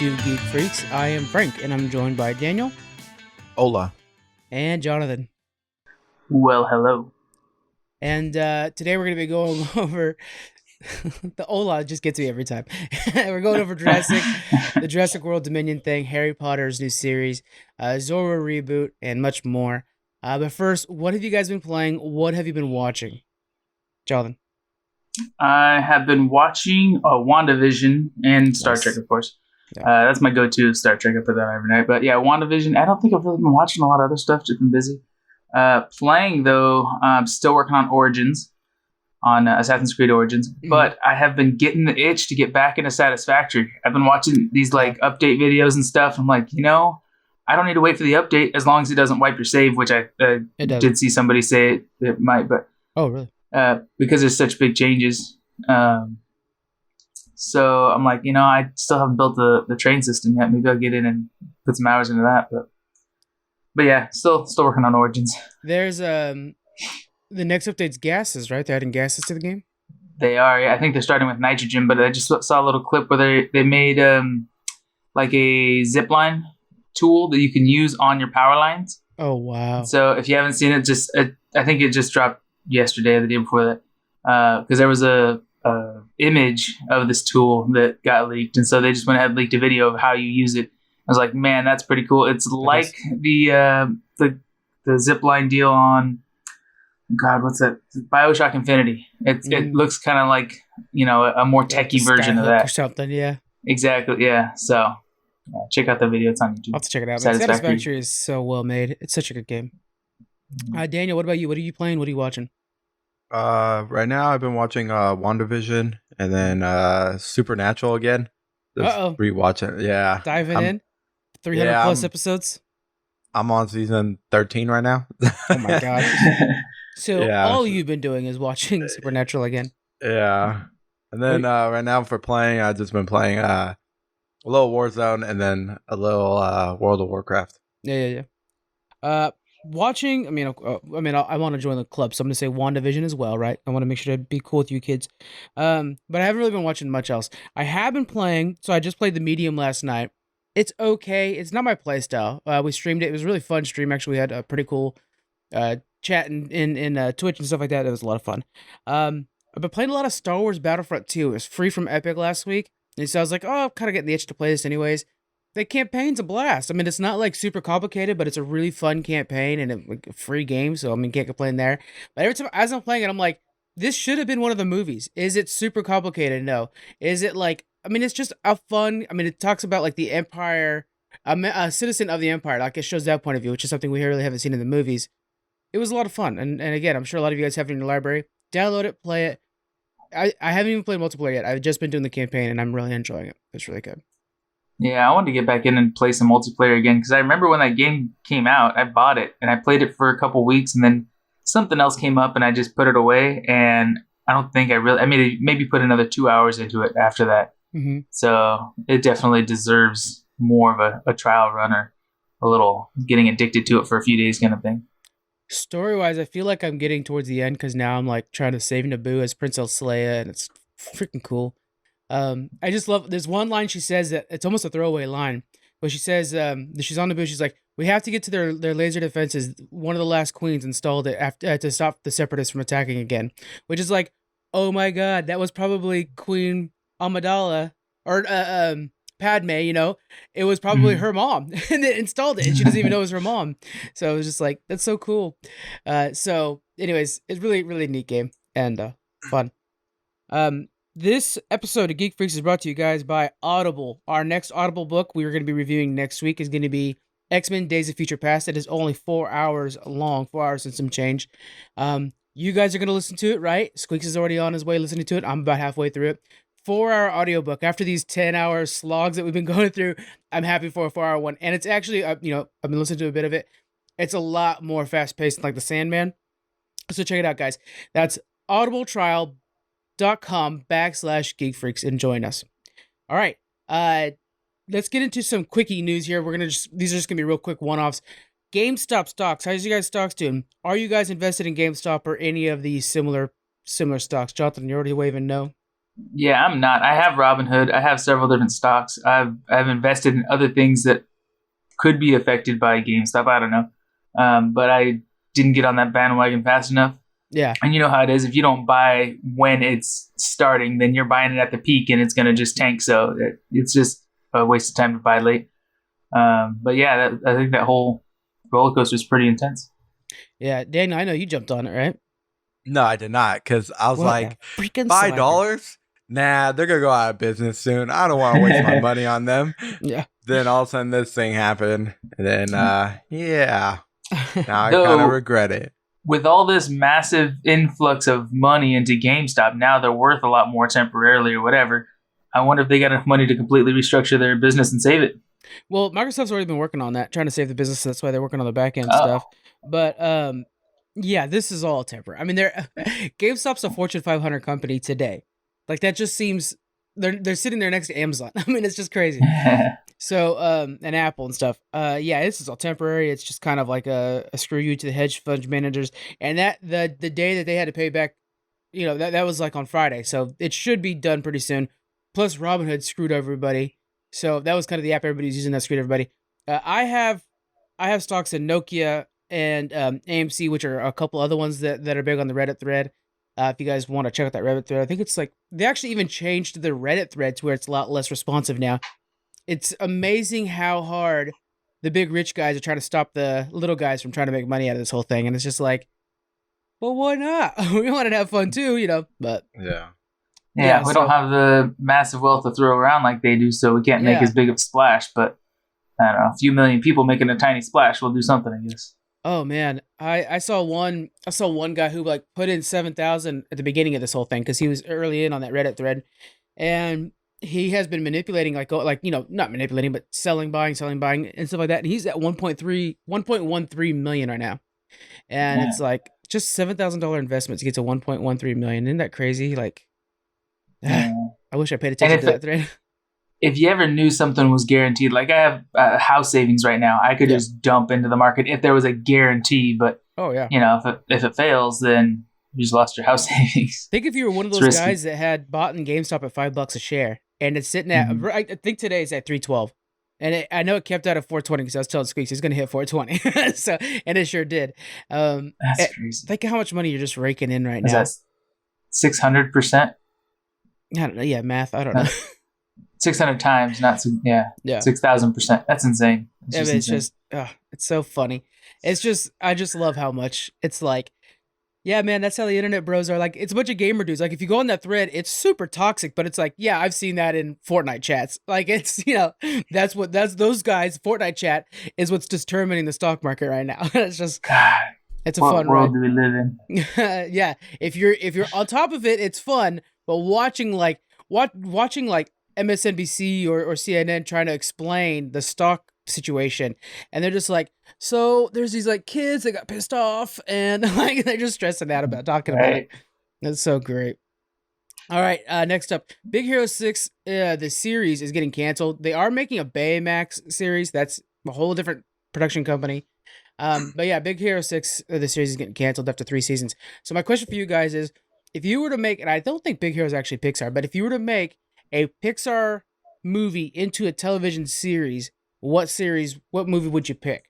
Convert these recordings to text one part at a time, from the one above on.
to Geek Freaks. I am Frank, and I'm joined by Daniel. Hola. And Jonathan. Well, hello. And today we're going to be going over... the Ola just gets me every time. We're going over the Jurassic World Dominion thing, Harry Potter's new series, Zorro Reboot, and much more. But first, what have you guys been playing? What have you been watching? Jonathan. I have been watching WandaVision and Star Trek, of course. Yeah. That's my go-to Star Trek. I put that on every night. But yeah, WandaVision. I don't think I've really been watching a lot of other stuff. Just been busy. Playing, though, I'm still working on Origins. On Assassin's Creed Origins, but I have been getting the itch to get back into Satisfactory. I've been watching these like update videos and stuff. I'm like, I don't need to wait for the update as long as it doesn't wipe your save, which I did see somebody say it might, but oh really? Because there's such big changes. So I'm like, I still haven't built the train system yet. Maybe I'll get in and put some hours into that. But yeah, still working on Origins. There's the next update's gases, right? They're adding gases to the game? They are, yeah. I think they're starting with nitrogen, but I just saw a little clip where they made like a zipline tool that you can use on your power lines. Oh, wow. So if you haven't seen it, I think it just dropped yesterday or the day before that. Because there was a image of this tool that got leaked, and so they just went ahead and leaked a video of how you use it. I was like, man, that's pretty cool. It's like the zipline deal on... God, what's that? BioShock Infinity. It looks kind of like, a more techie version of that. Or something, yeah. Exactly, yeah. So, check out the video. It's on YouTube. I'll have to check it out. Satisfactory is so well made. It's such a good game. Daniel, what about you? What are you playing? What are you watching? Right now I've been watching WandaVision and then Supernatural again. Just rewatching. Yeah. Diving in. 300 plus episodes. I'm on season 13 right now. Oh my god. So all you've been doing is watching Supernatural again. Yeah. And then right now for playing, I've just been playing a little Warzone and then a little World of Warcraft. Yeah. Watching, I want to join the club, so I'm going to say WandaVision as well, right? I want to make sure to be cool with you kids. But I haven't really been watching much else. I have been playing, so I just played the Medium last night. It's okay. It's not my playstyle. We streamed it. It was a really fun stream. Actually, we had a pretty cool chat in Twitch and stuff like that. It was a lot of fun. I've been playing a lot of Star Wars Battlefront 2. It was free from Epic last week. And so I was like, I'm kind of getting the itch to play this anyways. The campaign's a blast. I mean, it's not like super complicated, but it's a really fun campaign and like a free game. So, can't complain there. But every time as I'm playing it, I'm like, this should have been one of the movies. Is it super complicated? No. Is it like... it's just a fun... it talks about, like, the Empire... a citizen of the Empire. Like, it shows that point of view, which is something we really haven't seen in the movies. It was a lot of fun. And again, I'm sure a lot of you guys have it in your library. Download it, play it. I haven't even played multiplayer yet. I've just been doing the campaign, and I'm really enjoying it. It's really good. Yeah, I wanted to get back in and play some multiplayer again, because I remember when that game came out, I bought it, and I played it for a couple weeks, and then something else came up, and I just put it away, and I don't think maybe put another 2 hours into it after that. Mm-hmm. So it definitely deserves more of a trial run or a little getting addicted to it for a few days kind of thing. Story-wise, I feel like I'm getting towards the end because now I'm like trying to save Naboo as Princess Leia, and it's freaking cool. I just love... There's one line she says that it's almost a throwaway line, but she says she's on Naboo. She's like, "We have to get to their laser defenses. One of the last queens installed it to stop the Separatists from attacking again," which is like, oh my god, that was probably Queen Amidala or Padme. It was probably her mom, and they installed it, and she doesn't even know it was her mom. So it was just like, that's so cool. So, anyways, it's really really neat game and fun. This episode of Geek Freaks is brought to you guys by Audible. Our next Audible book we are going to be reviewing next week is going to be X-Men Days of Future Past. It is only 4 hours long, 4 hours and some change. You guys are going to listen to it, right? Squeaks is already on his way listening to it. I'm about halfway through it. 4-hour audiobook. After these 10-hour slogs that we've been going through, I'm happy for a 4-hour one. And it's actually, I've been listening to a bit of it. It's a lot more fast-paced than like The Sandman. So check it out, guys. That's audibletrial.com/geekfreaks and join us. All right. Let's get into some quickie news here. These are just going to be real quick one-offs. GameStop stocks. How's you guys' stocks doing? Are you guys invested in GameStop or any of the similar stocks? Jonathan, you're already waving no. Yeah, I'm not. I have Robinhood. I have several different stocks. I've invested in other things that could be affected by GameStop. I don't know, but I didn't get on that bandwagon fast enough. Yeah. And you know how it is. If you don't buy when it's starting, then you're buying it at the peak, and it's going to just tank. So it's just a waste of time to buy late. But yeah, I think that whole roller coaster is pretty intense. Yeah, Daniel, I know you jumped on it, right? No, I did not, because I was What like, a freaking $5? Nah, they're gonna go out of business soon. I don't want to waste my money on them. Yeah. Then all of a sudden this thing happened, and then yeah, now I Though- kind of regret it. With all this massive influx of money into GameStop, now they're worth a lot more temporarily or whatever. I wonder if they got enough money to completely restructure their business and save it. Well, Microsoft's already been working on that, trying to save the business. So that's why they're working on the back end Oh. stuff. But yeah, this is all temporary. I mean, GameStop's a Fortune 500 company today. Like that just seems they're sitting there next to Amazon. I mean, it's just crazy. So, and Apple and stuff. Yeah, this is all temporary. It's just kind of like a screw you to the hedge fund managers. And that the day that they had to pay back, you know, that was like on Friday. So it should be done pretty soon. Plus, Robinhood screwed everybody. So that was kind of the app everybody's using that screwed everybody. I have stocks in Nokia and AMC, which are a couple other ones that are big on the Reddit thread. If you guys want to check out that Reddit thread, I think it's like they actually even changed the Reddit thread to where it's a lot less responsive now. It's amazing how hard the big rich guys are trying to stop the little guys from trying to make money out of this whole thing. And it's just like, well, why not? We want to have fun too, you know, but Yeah, we don't have the massive wealth to throw around like they do, so we can't make as big of a splash. But I don't know, a few million people making a tiny splash will do something, I guess. Oh man, I saw one guy who like put in 7,000 at the beginning of this whole thing because he was early in on that Reddit thread, and he has been manipulating like you know, not manipulating but selling, buying and stuff like that. And he's at 1.13 million right now, and it's like just $7,000 investment to get to 1.13 million. Isn't that crazy? Like, I wish I paid attention to that thread. If you ever knew something was guaranteed, like I have house savings right now, I could just dump into the market if there was a guarantee. But you know, if it fails, then you just lost your house savings. Think if you were one of those guys that had bought in GameStop at $5 a share, and it's sitting at I think today is at 312, and I know it kept out at 420 because I was telling Squeaks he's going to hit 420, so and it sure did. That's crazy. Think of how much money you're just raking in right now. 600%. I don't know. Yeah, math. I don't know. 600 times, not 6,000%. That's insane. It's so funny. It's just I just love how much it's like. Yeah, man, that's how the internet bros are. Like, it's a bunch of gamer dudes. Like, if you go on that thread, it's super toxic, but it's like, yeah, I've seen that in Fortnite chats. Like, it's, you know, that's those guys. Fortnite chat is what's determining the stock market right now. It's just, God, it's a fun world ride. do we live in? Yeah, if you're on top of it, it's fun. But watching like MSNBC or CNN trying to explain the stock situation, and they're just like, so there's these like kids that got pissed off, and like they're just stressing out about talking about it. That's so great. All right, next up, Big Hero 6, the series is getting canceled. They are making a Baymax series. That's a whole different production company. But yeah, Big Hero 6, the series is getting canceled after 3 seasons. So my question for you guys is, if you were to make, and I don't think Big Hero is actually Pixar, but if you were to make a Pixar movie into a television series, what movie would you pick?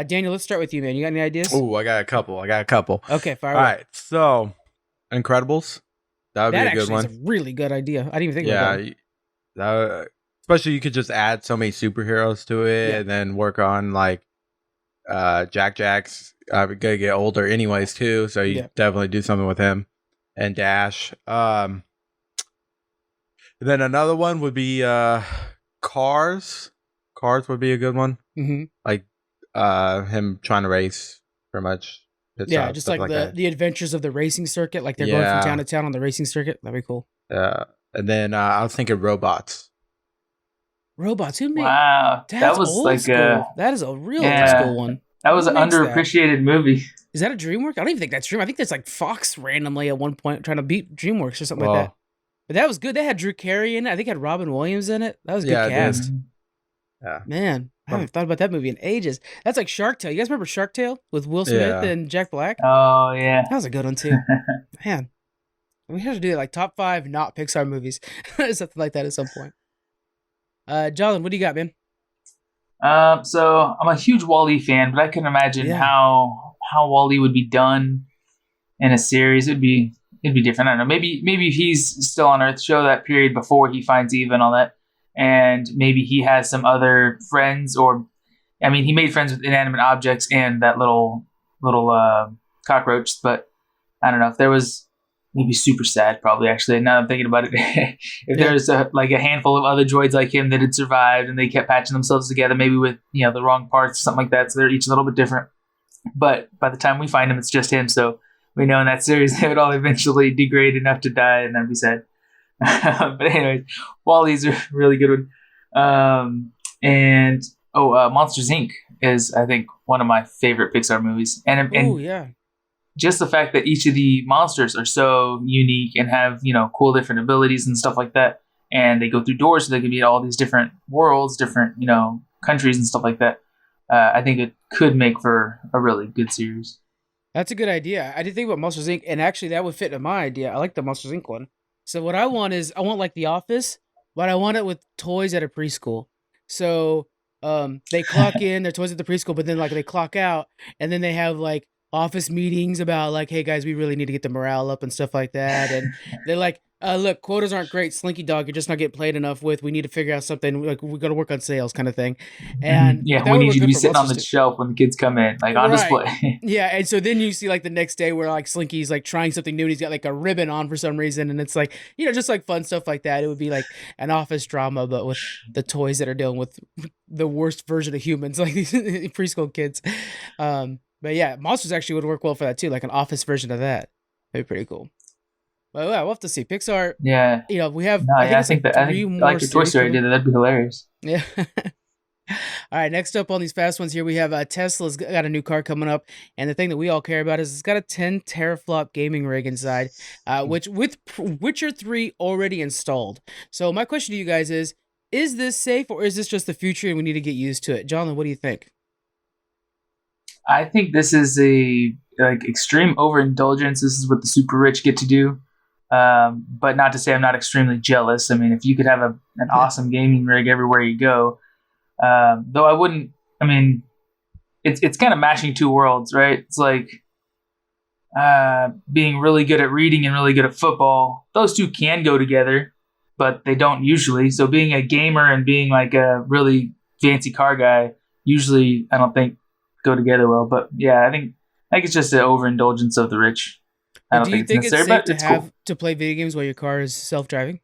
Daniel, let's start with you, man. You got any ideas? Oh, I got a couple. Okay, fire away. All right, so Incredibles. That would be a good one. That's a really good idea. I didn't even think about that. Especially you could just add so many superheroes to it, and then work on like Jack's gonna get older anyways too, so you definitely do something with him and Dash. Then another one would be Cars. Cars would be a good one. Mm-hmm. Like him trying to race, pretty much. Yeah, just like the adventures of the racing circuit. Like they're going from town to town on the racing circuit. That'd be cool. And then I was thinking Robots. Robots? Who made? Wow, that was like school. That is a real old school one. That was an underappreciated movie. Is that a DreamWorks? I don't even think that's Dream. I think that's like Fox randomly at one point trying to beat DreamWorks or something like that. But that was good. They had Drew Carey in it. I think it had Robin Williams in it. That was a good cast. Yeah. Man, I haven't thought about that movie in ages. That's like Shark Tale. You guys remember Shark Tale with Will Smith and Jack Black? Oh, yeah. That was a good one too. Man. We have to do like top 5 not Pixar movies, something like that at some point. Jolin, what do you got, man? So I'm a huge Wall-E fan, but I can imagine how Wall-E would be done in a series. It'd be different. I don't know. Maybe he's still on Earth. Show that period before he finds Eve and all that, and maybe he has some other friends, or I mean, he made friends with inanimate objects and that little cockroach. But I don't know if there was. Maybe super sad, probably, actually. Now I'm thinking about it. If there's a handful of other droids like him that had survived and they kept patching themselves together, maybe with the wrong parts, something like that, so they're each a little bit different. But by the time we find him, it's just him. So we know in that series they would all eventually degrade enough to die, and that'd be sad. But anyways, Wall-E's a really good one. Monsters Inc. is, I think, one of my favorite Pixar movies. And just the fact that each of the monsters are so unique and have, cool different abilities and stuff like that. And they go through doors so they can be in all these different worlds, different, countries and stuff like that. I think it could make for a really good series. That's a good idea. I didn't think about Monsters Inc. And actually that would fit in my idea. I like the Monsters Inc. one. So what I want like The Office, but I want it with toys at a preschool. So they clock in, their toys at the preschool, but then like they clock out and then they have like office meetings about like, hey guys, we really need to get the morale up and stuff like that. And they're like, look, quotas aren't great. Slinky Dog, you're just not getting played enough with. We need to figure out something. Like we got to work on sales, kind of thing. And we need you to be sitting on the shelf when the kids come in, like on display. Yeah, and so then you see like the next day where like Slinky's like trying something new and he's got like a ribbon on for some reason, and it's like just like fun stuff like that. It would be like an office drama, but with the toys that are dealing with the worst version of humans, like these preschool kids. But yeah, Monsters actually would work well for that too, like an office version of that. That'd be pretty cool. Well, yeah, we'll have to see. Pixar. Yeah. We have. No, I think like the Toy Story did. That'd be hilarious. Yeah. All right. Next up on these fast ones here, we have Tesla's got a new car coming up, and the thing that we all care about is it's got a 10 teraflop gaming rig inside, which with Witcher 3 already installed. So my question to you guys is this safe or is this just the future and we need to get used to it? John, what do you think? I think this is a extreme overindulgence. This is what the super rich get to do. But not to say I'm not extremely jealous. I mean, if you could have an awesome gaming rig everywhere you go, though I wouldn't. I mean, it's kind of mashing two worlds, right? It's like being really good at reading and really good at football. Those two can go together, but they don't usually. So being a gamer and being like a really fancy car guy, usually I don't think go together well. But yeah, I think it's just an overindulgence of the rich. I don't think it's necessary, but it's cool to play video games while your car is self-driving.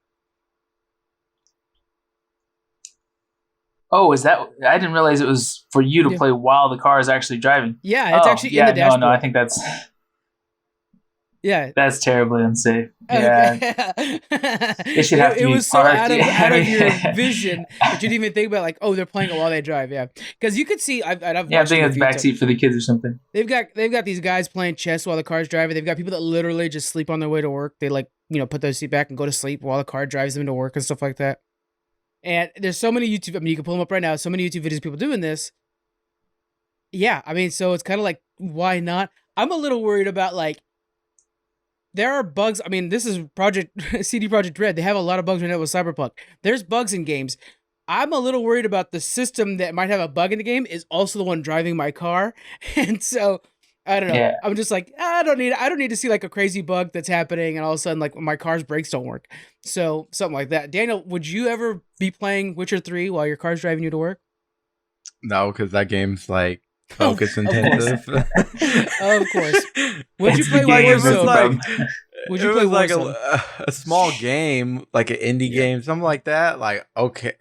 Oh, is that? I didn't realize it was for you to play while the car is actually driving. Yeah, it's actually in the dashboard. No, I think that's. Yeah, that's terribly unsafe. Yeah, it should have to be. It was so out of your vision that you didn't even think about like, oh, they're playing it while they drive. Yeah, because you could see. I think it's backseat for the kids or something. They've got these guys playing chess while the car's driving. They've got people that literally just sleep on their way to work. They put their seat back and go to sleep while the car drives them to work and stuff like that. And there's so many YouTube. I mean, you can pull them up right now. So many YouTube videos of people doing this. Yeah, I mean, so it's kind of like, why not? I'm a little worried about like. There are bugs. I mean, this is CD Projekt Red. They have a lot of bugs right now with Cyberpunk. There's bugs in games. I'm a little worried about the system that might have a bug in the game is also the one driving my car. And so, I don't know. Yeah. I'm just like, I don't need to see like a crazy bug that's happening and all of a sudden like my car's brakes don't work. So, something like that. Daniel, would you ever be playing Witcher 3 while your car's driving you to work? No, because that game's like focus intensive. Of course. Would you play Warzone? Would you play like a small game, like an indie game, something like that? Like, okay,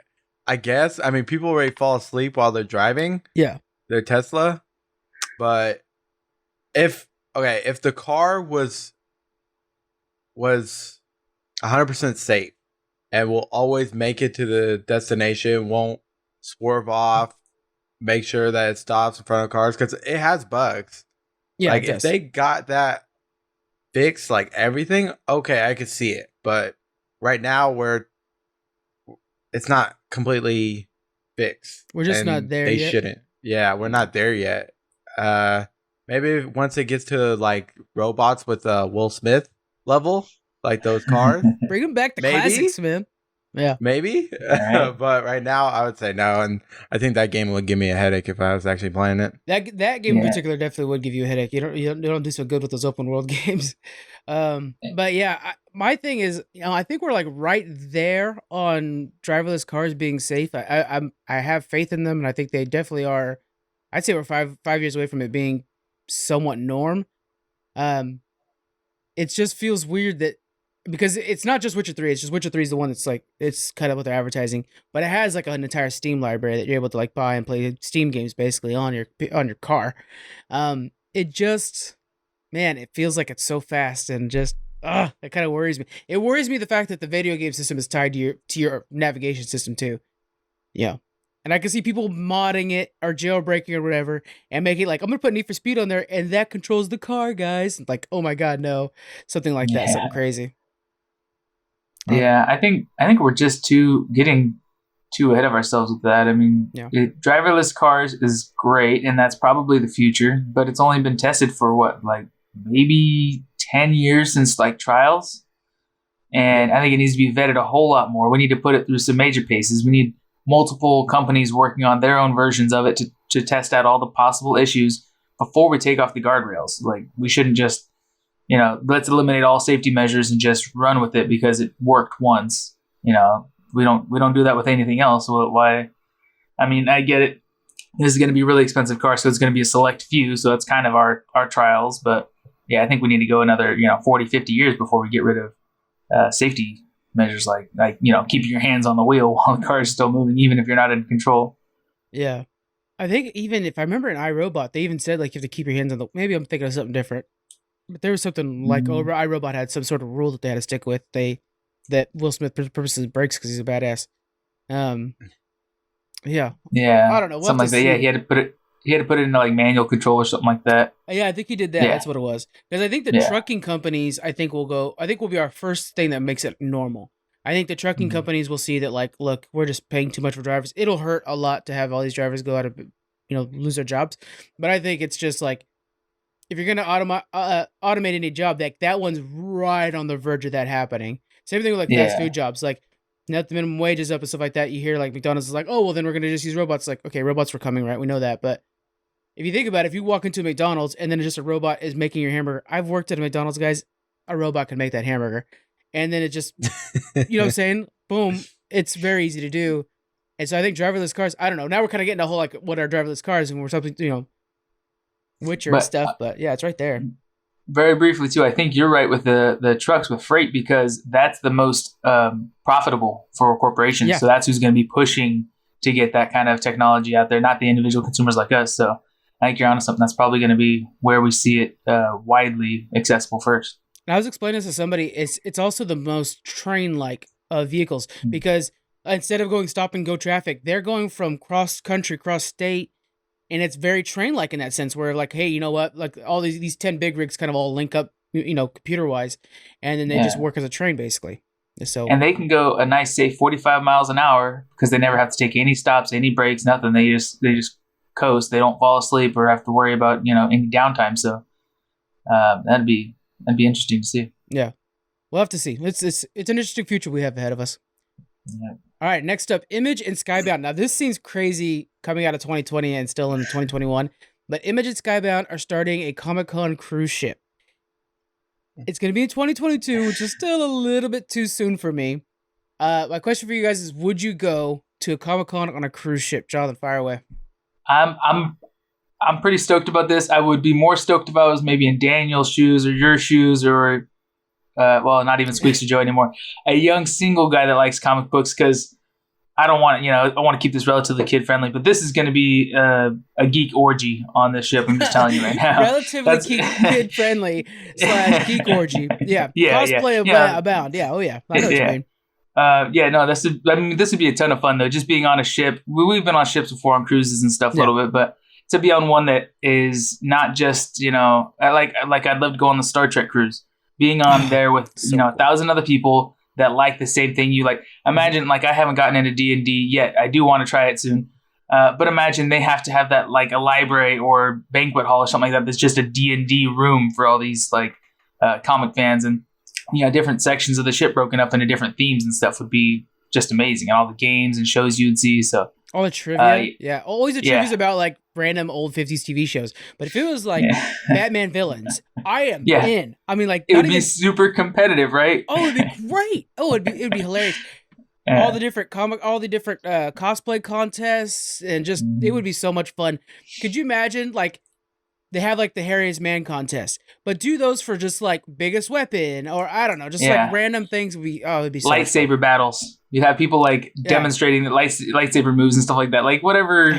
I guess. I mean, people already fall asleep while they're driving. Yeah, their Tesla. But if the car was 100% safe and will always make it to the destination, won't swerve off. Make sure that it stops in front of cars because it has bugs. Yeah, like if they got that fixed, like everything, okay, I could see it. But right now, it's not completely fixed. We're just not there yet. They shouldn't. Yeah, we're not there yet. Maybe once it gets to like robots with Will Smith level, like those cars. Bring them back to classics, man. Yeah, maybe. Right. But right now, I would say no, and I think that game would give me a headache if I was actually playing it. That game in particular definitely would give you a headache. You don't do so good with those open world games. But yeah, my thing is, I think we're like right there on driverless cars being safe. I have faith in them, and I think they definitely are. I'd say we're five years away from it being somewhat norm. It just feels weird that. Because it's not just Witcher 3, it's just Witcher 3 is the one that's like, it's cut up with their advertising, but it has like an entire Steam library that you're able to like buy and play Steam games basically on your car. It just, man, it feels like it's so fast and just, it kind of worries me. It worries me the fact that the video game system is tied to your navigation system too. Yeah. And I can see people modding it or jailbreaking or whatever and making like, I'm going to put Need for Speed on there and that controls the car, guys. Like, oh my God, no. Something like that, something crazy. Yeah, I think we're just getting too ahead of ourselves with that. I mean, driverless cars is great, and that's probably the future. But it's only been tested for what, like maybe 10 years since like trials, and I think it needs to be vetted a whole lot more. We need to put it through some major paces. We need multiple companies working on their own versions of it to test out all the possible issues before we take off the guardrails. Like we shouldn't just. Let's eliminate all safety measures and just run with it because it worked once. We don't do that with anything else. Why? I mean, I get it. This is going to be a really expensive car, so it's going to be a select few. So that's kind of our trials. But yeah, I think we need to go another 40, 50 years before we get rid of safety measures like keeping your hands on the wheel while the car is still moving, even if you're not in control. Yeah, I think even if I remember in iRobot, they even said like you have to keep your hands on the. Maybe I'm thinking of something different. But there was something like over iRobot had some sort of rule that they had to stick with. That Will Smith purposely breaks because he's a badass. Yeah. I don't know. Something like that. Yeah, he had to put it. He had to put it into like manual control or something like that. Yeah, I think he did that. Yeah. That's what it was. Because I think the trucking companies, will be our first thing that makes it normal. I think the trucking companies will see that like, look, we're just paying too much for drivers. It'll hurt a lot to have all these drivers go out of, lose their jobs. But I think it's just like. If you're going to automate any job, that one's right on the verge of that happening. Same thing with like fast food jobs. Like now the minimum wage is up and stuff like that. You hear like McDonald's is like, oh, well then we're going to just use robots. Like, okay, robots were coming, right? We know that. But if you think about it, if you walk into a McDonald's and then just a robot is making your hamburger. I've worked at a McDonald's, guys. A robot can make that hamburger. And then it just, you know what I'm saying? Boom. It's very easy to do. And so I think driverless cars, I don't know. Now we're kind of getting a whole like what are driverless cars and we're something, Witcher stuff, but yeah, it's right there. Very briefly too, I think you're right with the trucks with freight because that's the most profitable for corporations. Yeah. So that's who's going to be pushing to get that kind of technology out there, not the individual consumers like us. So I think you're onto something. That's probably going to be where we see it widely accessible first. I was explaining this to somebody. It's also the most train-like vehicles because instead of going stop and go traffic, they're going from cross country, cross state. And it's very train-like in that sense where like, hey, you know what? Like all these 10 big rigs kind of all link up, computer-wise. And then they just work as a train basically. And they can go a nice, safe 45 miles an hour because they never have to take any stops, any breaks, nothing. They just coast. They don't fall asleep or have to worry about, any downtime. So that'd be interesting to see. Yeah. We'll have to see. It's an interesting future we have ahead of us. Yeah. All right, next up, Image and Skybound. Now, this seems crazy coming out of 2020 and still in 2021, but Image and Skybound are starting a Comic-Con cruise ship. It's going to be in 2022, which is still a little bit too soon for me. My question for you guys is, would you go to a Comic-Con on a cruise ship? Jonathan, fire away. I'm pretty stoked about this. I would be more stoked if I was maybe in Daniel's shoes or your shoes or... not even Squeaks to Joe anymore. A young single guy that likes comic books because I don't want I want to keep this relatively kid friendly, but this is going to be a geek orgy on this ship. I'm just telling you right now. Relatively kid friendly / geek orgy. Yeah. Cosplay abound. Yeah. Oh yeah. I know what you mean. This would be a ton of fun though. Just being on a ship. We've been on ships before on cruises and stuff a little bit, but to be on one that is not just I'd love to go on the Star Trek cruise. Being on there with 1,000 other people that like the same thing you like. Imagine I haven't gotten into D&D yet. I do want to try it soon. But imagine they have to have that like a library or banquet hall or something like that. That's just a D&D room for all these comic fans. And different sections of the ship broken up into different themes and stuff would be just amazing. And all the games and shows you'd see. So all the trivia. Always the trivia's about like random old 50s TV shows. But if it was like Batman villains, I am in. I mean, like, it would be super competitive, right? Oh, it'd be great. Oh, it'd be hilarious. All the different cosplay contests, and just it would be so much fun. Could you imagine, like, they have like the hairiest man contest, but do those for just like biggest weapon, or I don't know, just like random things. It'd be so lightsaber battles. You'd have people like demonstrating the lightsaber moves and stuff like that. Like whatever,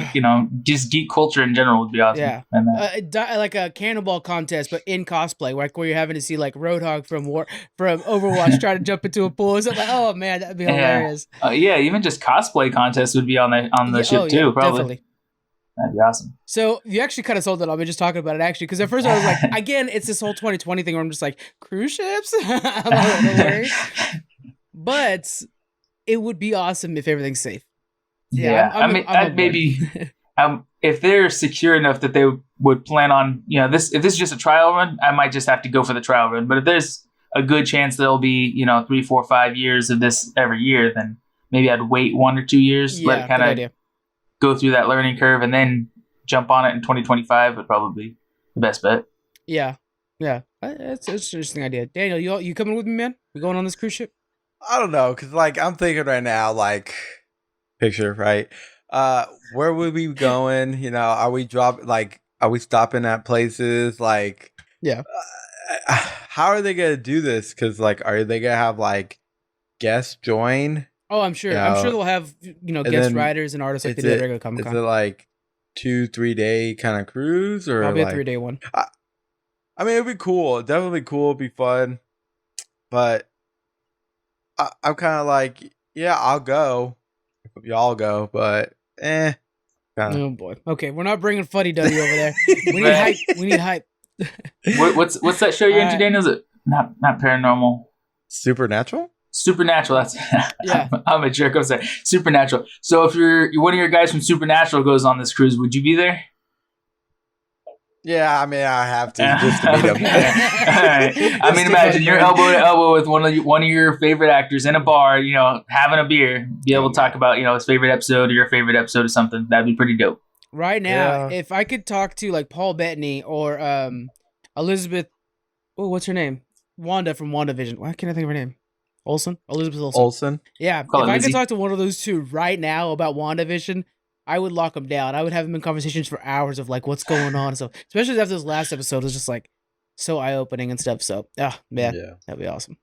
just geek culture in general would be awesome. Yeah, and like a cannonball contest, but in cosplay, like where you're having to see like Roadhog from Overwatch try to jump into a pool. It's like, oh man, that'd be hilarious. Even just cosplay contests would be on the ship too. Probably. Definitely. That'd be awesome. So you actually kind of sold it on me just talking about it, actually, because at first I was like, again, it's this whole 2020 thing where I'm just like, cruise ships? I'm a little worried. But it would be awesome if everything's safe. I'm maybe if they're secure enough that they would plan on, if this is just a trial run, I might just have to go for the trial run. But if there's a good chance there'll be, 3, 4, 5 years of this every year, then maybe I'd wait 1 or 2 years, let it kind of go through that learning curve, and then jump on it in 2025 would probably be the best bet. Yeah. It's an interesting idea. Daniel, you coming with me, man? We going on this cruise ship? I don't know, because like I'm thinking right now, like picture, right? Where would we be going? Are we stopping at places? Like, how are they gonna do this? Because like, are they gonna have like guests join? Oh, I'm sure. I'm sure they'll have guest writers and artists like they did at regular Comic Con. Is it like 2-3 day kind of cruise, or probably like, a 3-day one? I mean, it'd be cool. It'd definitely cool. It'd be fun. But I'm kind of like, I'll go if y'all go. But Oh boy. Okay, we're not bringing Fuddy Duddy over there. We need hype. We need hype. What's that show you're into, Daniel? Is it not paranormal? Supernatural? Supernatural. That's I'm a jerk. I'm saying Supernatural. So if you're one of your guys from Supernatural goes on this cruise, would you be there? Yeah, I mean, I have to just to meet him. Right. I mean, imagine you're elbow to elbow with one of your favorite actors in a bar, having a beer, be able to talk about, his favorite episode or your favorite episode or something. That'd be pretty dope. Right now, if I could talk to like Paul Bettany or Elizabeth, what's her name? Wanda from WandaVision. Why can't I think of her name? Elizabeth Olsen. Yeah, if I could talk to one of those two right now about WandaVision, I would lock them down. I would have them in conversations for hours of like what's going on and stuff. Especially after this last episode was just like so eye-opening and stuff. So, that'd be awesome.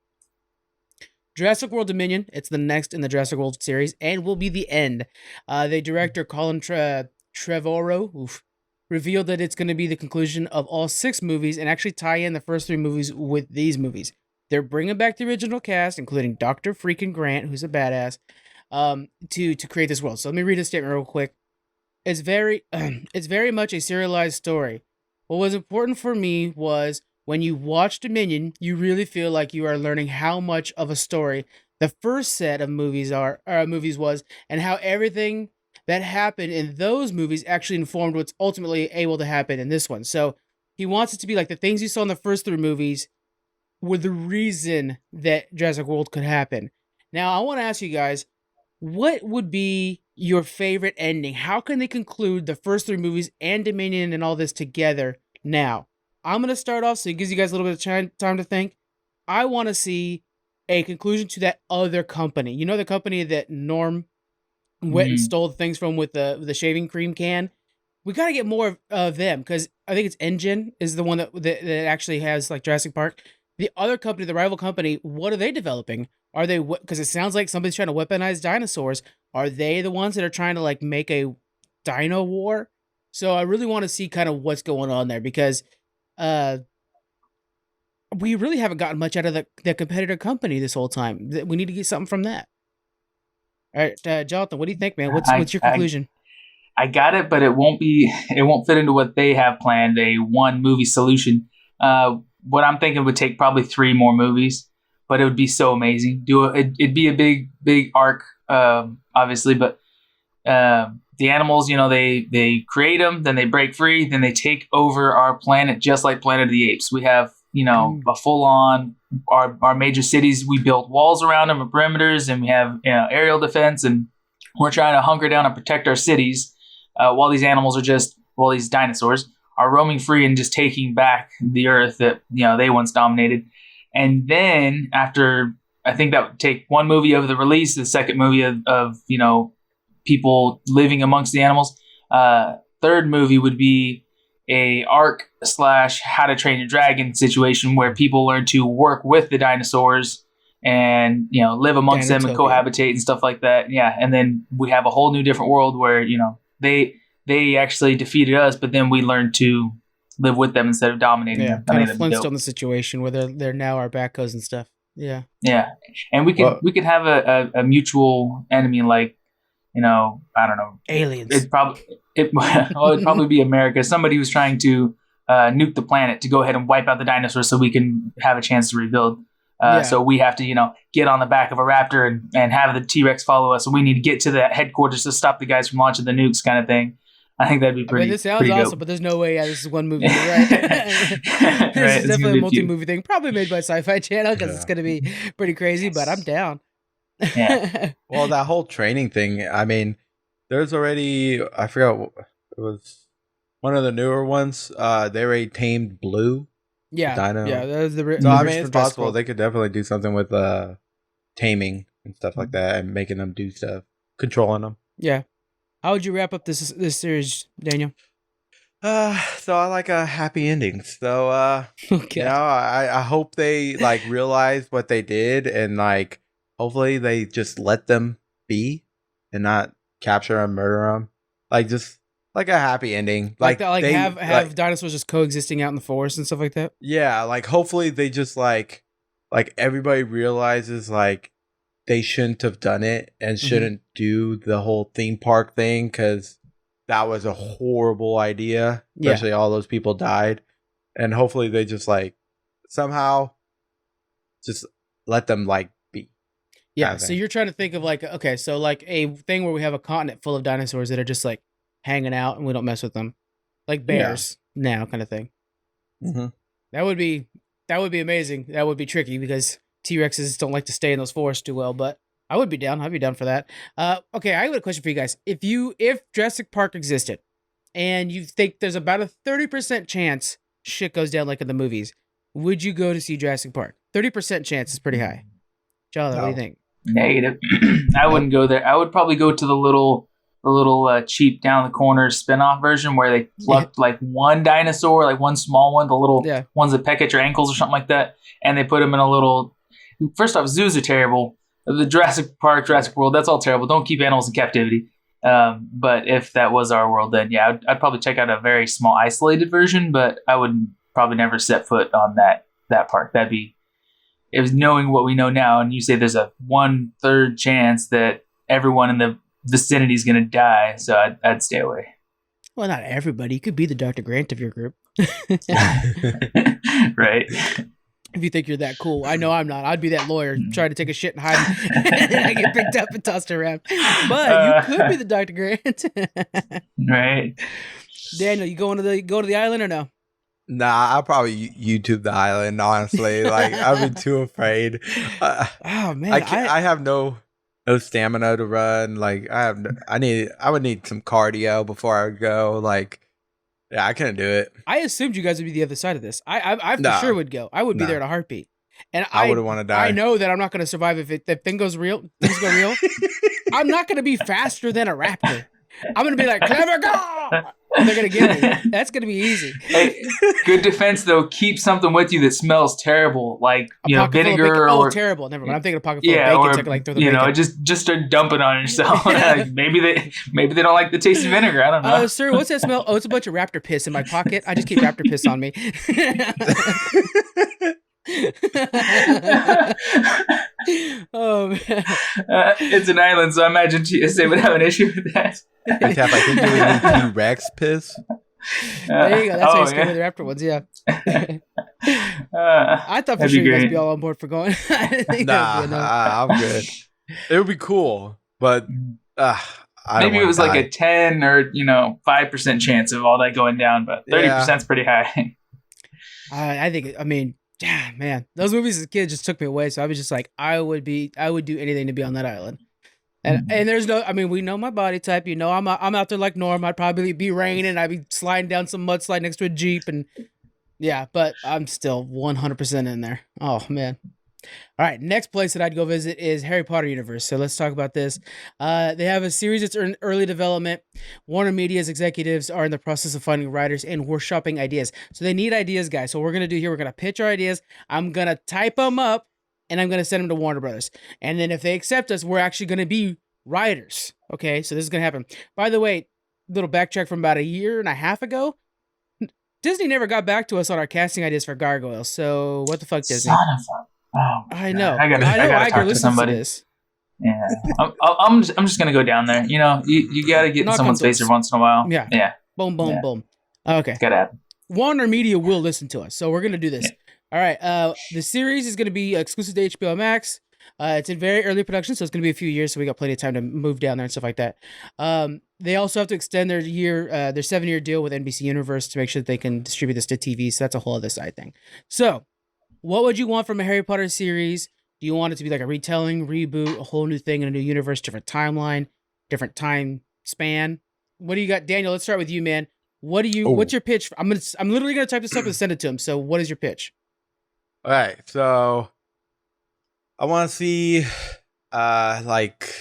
Jurassic World Dominion. It's the next in the Jurassic World series and will be the end. The director Colin Trevorrow revealed that it's going to be the conclusion of all 6 movies and actually tie in the first 3 movies with these movies. They're bringing back the original cast, including Dr. freaking Grant, who's a badass, to create this world. So let me read a statement real quick. It's very much a serialized story. What was important for me was when you watch Dominion, you really feel like you are learning how much of a story the first set of movies was, and how everything that happened in those movies actually informed what's ultimately able to happen in this one. So he wants it to be like the things you saw in the first 3 movies were the reason that Jurassic World could happen. Now, I want to ask you guys, what would be your favorite ending? How can they conclude the first 3 movies and Dominion and all this together now? I'm going to start off so it gives you guys a little bit of time to think. I want to see a conclusion to that other company. The company that Norm went and stole the things from with the shaving cream can? We got to get more of them, because I think it's Engine is the one that actually has like Jurassic Park. The other company, the rival company, what are they developing? Are they, because it sounds like somebody's trying to weaponize dinosaurs. Are they the ones that are trying to like make a dino war? So I really want to see kind of what's going on there, because we really haven't gotten much out of the competitor company this whole time. We need to get something from that. All right, Jonathan, what do you think, man? What's your conclusion? I got it, but it won't fit into what they have planned, a one movie solution. What I'm thinking would take probably 3 more movies, but it would be so amazing. It'd be a big arc, obviously, but the animals, they create them, then they break free, then they take over our planet, just like Planet of the Apes. We have a full on our major cities. We built walls around them and perimeters, and we have aerial defense, and we're trying to hunker down and protect our cities while these dinosaurs are roaming free and just taking back the earth that they once dominated. And then after, I think that would take one movie of the release, the second movie of people living amongst the animals. Third movie would be a Ark / How to Train Your Dragon situation where people learn to work with the dinosaurs and live amongst them and cohabitate and stuff like that. Yeah, and then we have a whole new different world where they actually defeated us, but then we learned to live with them instead of dominating them. Kind of Flintstone the situation where they're now our backhoes and stuff. Yeah, and we could have a mutual enemy like I don't know, aliens. It'd probably be America. Somebody who's trying to nuke the planet to go ahead and wipe out the dinosaurs so we can have a chance to rebuild. So we have to, get on the back of a raptor and have the T-Rex follow us. So we need to get to the headquarters to stop the guys from launching the nukes, kind of thing. I think that'd be pretty. This sounds awesome, but there's no way. This is one movie, right? This is definitely a multi-movie thing, probably made by Sci-Fi Channel because it's going to be pretty crazy. But I'm down. Yeah. Well, that whole training thing. I mean, there's already. I forgot. It was one of the newer ones. They already tamed Blue. Yeah, Dino. Yeah. That was the. So I mean, it's possible they could definitely do something with taming and stuff like that, and making them do stuff, controlling them. Yeah. How would you wrap up this series, Daniel? So I like a happy ending. So okay. I hope they realize what they did and hopefully they just let them be and not capture and murder them. Just a happy ending. Have dinosaurs just coexisting out in the forest and stuff like that. Yeah, hopefully they just everybody realizes they shouldn't have done it and shouldn't do the whole theme park thing because that was a horrible idea. Especially all those people died. And hopefully they just somehow just let them be. Yeah, so you're trying to think of a thing where we have a continent full of dinosaurs that are just hanging out and we don't mess with them. Like bears now kind of thing. Mm-hmm. That would be amazing. That would be tricky because T-Rexes don't like to stay in those forests too well, but I would be down. I'd be down for that. Okay, I have a question for you guys. If Jurassic Park existed and you think there's about a 30% chance shit goes down like in the movies, would you go to see Jurassic Park? 30% chance is pretty high. John, what do you think? Negative. I wouldn't go there. I would probably go to the little cheap down the corner spin-off version where they plucked one dinosaur, one small one, the little ones that peck at your ankles or something like that, and they put them in a little. First off, zoos are terrible. The Jurassic Park, Jurassic World, that's all terrible. Don't keep animals in captivity. But if that was our world, then I'd probably check out a very small isolated version, but I would probably never set foot on that park. It was knowing what we know now, and you say there's a 1/3 chance that everyone in the vicinity is going to die, so I'd stay away. Well, not everybody. You could be the Dr. Grant of your group. Right. If you think you're that cool. I know I'm not. I'd be that lawyer trying to take a shit and hide and I get picked up and tossed around. But you could be the Dr. Grant. Right. Daniel, you going to the island or no? Nah, I'll probably YouTube the island, honestly. I've been too afraid. Oh man. I have no stamina to run. I would need some cardio before I would go. I couldn't do it. I assumed you guys would be the other side of this. I for sure would go. I would be there in a heartbeat. And I wouldn't want to die. I know that I'm not going to survive if things go real. I'm not going to be faster than a raptor. I'm going to be like, clever, go! And they're going to get me. That's going to be easy. Hey, good defense, though. Keep something with you that smells terrible, vinegar or... terrible. Never mind. I'm thinking a pocket full of bacon. Or, so I can throw the bacon. just start dumping on yourself. Maybe they don't like the taste of vinegar. I don't know. Sir, what's that smell? Oh, it's a bunch of raptor piss in my pocket. I just keep raptor piss on me. Oh man. It's an island, so I imagine TSA would have an issue with that. Hey, Tap, I think you would need T-Rex piss. There you go. That's how you scare the raptor ones, yeah. I thought for sure you guys would be all on board for going. I'm good. It would be cool, but maybe it was a 10 or 5% chance of all that going down, but 30% is pretty high. I think. I mean, Yeah, man, those movies as a kid just took me away. So I was just like, I would do anything to be on that island. And there's no, I mean, we know my body type. You know, I'm out there like Norm. I'd probably be raining. I'd be sliding down some mudslide next to a Jeep, and yeah, but I'm still 100% in there. Oh man. All right, next place that I'd go visit is Harry Potter universe. So let's talk about this. They have a series that's in early development. Warner Media's executives are in the process of finding writers and workshopping ideas. So they need ideas, guys. So what we're going to do here, we're going to pitch our ideas. I'm going to type them up, and I'm going to send them to Warner Brothers. And then if they accept us, we're actually going to be writers. Okay, so this is going to happen. By the way, little backtrack from about a year and a half ago. Disney never got back to us on our casting ideas for Gargoyles. So what the fuck, Disney? Son of a... Oh, I know. I gotta talk to somebody. To yeah, I'm just gonna go down there. You know, you gotta get in someone's face every once in a while. Yeah. Boom, boom, boom. Okay. Gotta happen. Warner Media will listen to us, so we're gonna do this. Yeah. All right. The series is gonna be exclusive to HBO Max. It's in very early production, so it's gonna be a few years. So we got plenty of time to move down there and stuff like that. They also have to extend their 7-year deal with NBC Universe to make sure that they can distribute this to TV. So that's a whole other side thing. So, what would you want from a Harry Potter series? Do you want it to be like a retelling, reboot, a whole new thing in a new universe, different timeline, different time span? What do you got, Daniel? Let's start with you, man. What's your pitch? I'm literally gonna type this up and send it to him. So, what is your pitch? All right, so I want to see, like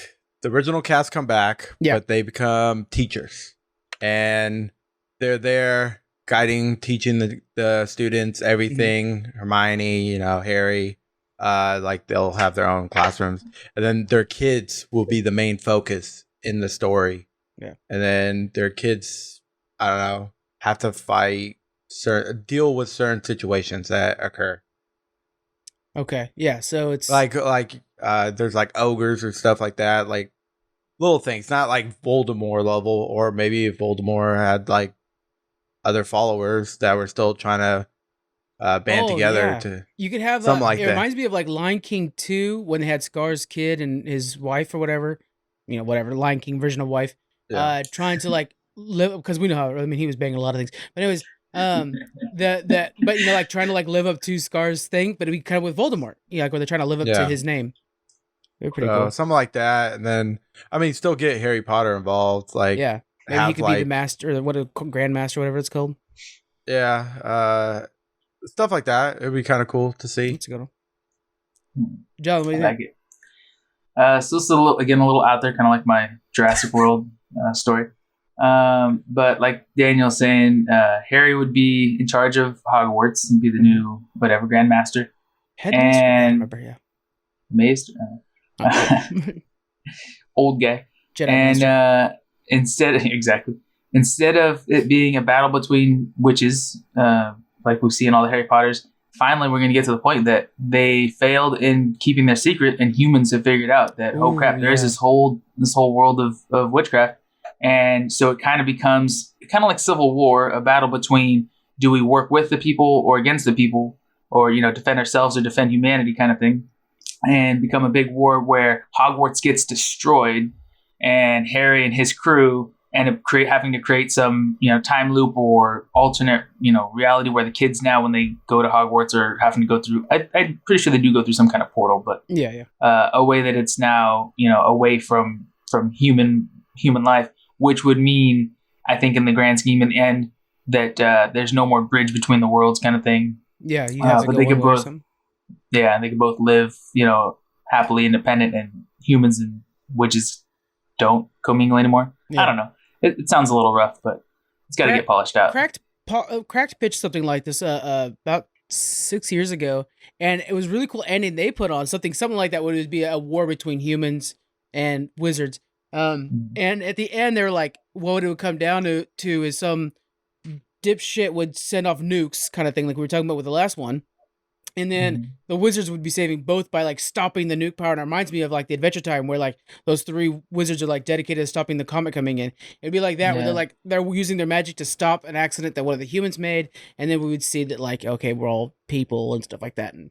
the original cast come back, but they become teachers, and they're there guiding, teaching the students everything. Hermione, Harry, like they'll have their own classrooms, and then their kids will be the main focus in the story. Yeah, and then their kids, I don't know, have to deal with certain situations that occur. Okay, yeah, so it's like there's like ogres or stuff like that, like little things, not like Voldemort level, or maybe if Voldemort had like other followers that were still trying to band together to. You could have something like that. It reminds me of like Lion King 2 when they had Scar's kid and his wife or whatever, whatever Lion King version of wife, trying to like live, because we know how, I mean, he was banging a lot of things, but anyways. But like trying to like live up to Scar's thing, but it'd be kind of with Voldemort, like where they're trying to live up to his name. They're pretty cool. Something like that, and then I mean, still get Harry Potter involved, like maybe he could be the master, or what a grandmaster, whatever it's called. Yeah, stuff like that. It'd be kind of cool to see. That's a good one. John, what do you think? So this is a little out there, kind of like my Jurassic World story. But like Daniel's saying, Harry would be in charge of Hogwarts and be the new whatever Grandmaster. Headmaster, I remember, yeah. Maester, old guy. Jedi and Master. Instead of it being a battle between witches, like we see in all the Harry Potters, finally we're going to get to the point that they failed in keeping their secret, and humans have figured out that there's this whole world of witchcraft. And so it kind of becomes kind of like Civil War, a battle between, do we work with the people or against the people, or, defend ourselves or defend humanity kind of thing, and become a big war where Hogwarts gets destroyed and Harry and his crew end up having to create some, time loop or alternate, reality where the kids now, when they go to Hogwarts, are having to go through, I'm pretty sure they do go through some kind of portal, but a way that it's now, away from human life. Which would mean, I think, in the grand scheme, in the end, that there's no more bridge between the worlds, kind of thing. Yeah, you have to go they could both. Yeah, they could both live, happily independent, and humans and witches don't commingle anymore. Yeah. I don't know. It sounds a little rough, but it's got to get polished out. Cracked pitched something like this about 6 years ago, and it was really cool ending they put on something like that, would be a war between humans and wizards. And at the end, they're like, what it would come down to is some dipshit would send off nukes, kind of thing, like we were talking about with the last one. And then the wizards would be saving both by like stopping the nuke power. And it reminds me of like the Adventure Time, where like those 3 wizards are like dedicated to stopping the comet coming in. It'd be like that, where they're using their magic to stop an accident that one of the humans made. And then we would see that like, okay, we're all people and stuff like that. And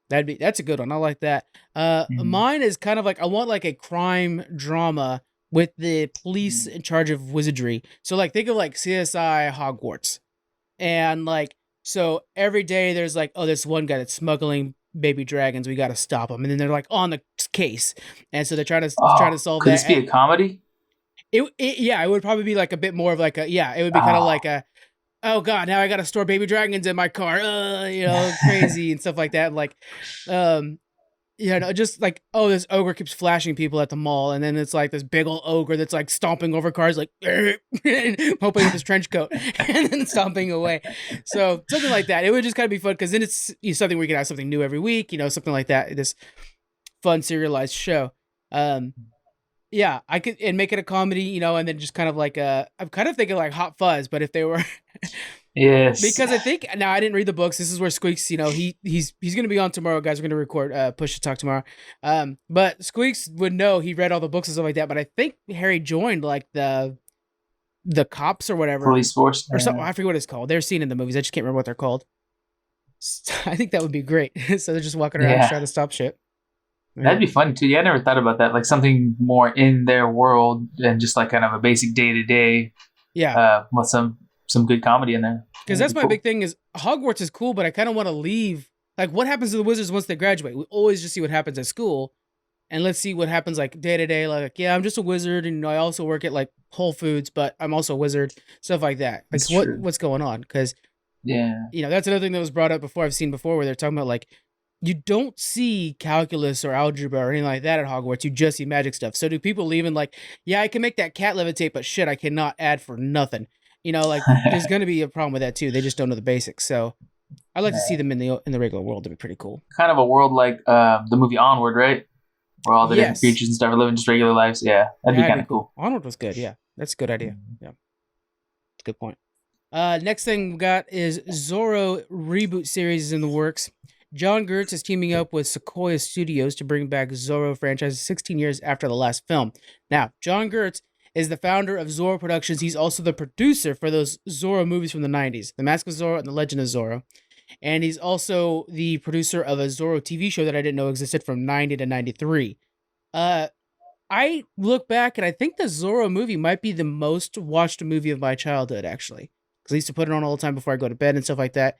that's a good one. I like that. Mine is kind of like, I want like a crime drama with the police in charge of wizardry. So like, think of like CSI Hogwarts, and like So every day there's like, oh, this one guy that's smuggling baby dragons. We got to stop him. And then they're like on the case, and so they're trying to solve could that. this be a comedy? It would probably be like a bit more of like it would be kind of like a, oh god, now I got to store baby dragons in my car, crazy and stuff like that. Like, just like, oh, this ogre keeps flashing people at the mall, and then it's like this big old ogre that's like stomping over cars, like hoping with his trench coat, and then stomping away. So something like that. It would just kind of be fun because then it's something we can have something new every week, something like that. This fun serialized show. Yeah, I could and make it a comedy, and then just kind of like I'm kind of thinking like Hot Fuzz, but if they were. Yes. Because I think now I didn't read the books. This is where Squeaks, he's going to be on tomorrow, guys. We're going to record Push to Talk tomorrow. But Squeaks would know he read all the books and stuff like that. But I think Harry joined like the cops or whatever, police force or something. I forget what it's called. They're seen in the movies. I just can't remember what they're called. I think that would be great. So they're just walking around trying to stop shit. That'd be fun too. Yeah, I never thought about that. Like something more in their world than just like kind of a basic day to day. Yeah. With some good comedy in there. Because that's my big thing is Hogwarts is cool, but I kind of want to leave. Like, what happens to the wizards once they graduate? We always just see what happens at school, and let's see what happens like day to day. Like, yeah, I'm just a wizard, and I also work at like Whole Foods, but I'm also a wizard. Stuff like that. Like, what's going on? Because that's another thing that was brought up before. I've seen before where they're talking about like you don't see calculus or algebra or anything like that at Hogwarts. You just see magic stuff. So do people leaving like, yeah, I can make that cat levitate, but shit, I cannot add for nothing. Like there's going to be a problem with that too. They just don't know the basics. So I'd like to see them in the regular world. It'd be pretty cool. Kind of a world like the movie Onward, right? Where all the different creatures and stuff are living just regular lives. Yeah, that'd be kind of cool. Onward was good. Yeah, that's a good idea. Yeah, it's a good point. Next thing we got is Zorro reboot series is in the works. John Gertz is teaming up with Sequoia Studios to bring back Zorro franchise 16 years after the last film. Now, John Gertz is the founder of Zorro Productions. He's also the producer for those Zorro movies from the 90s, The Mask of Zorro and The Legend of Zorro. And he's also the producer of a Zorro TV show that I didn't know existed from 90 to 93. I look back and I think the Zorro movie might be the most watched movie of my childhood, actually. Because I used to put it on all the time before I go to bed and stuff like that.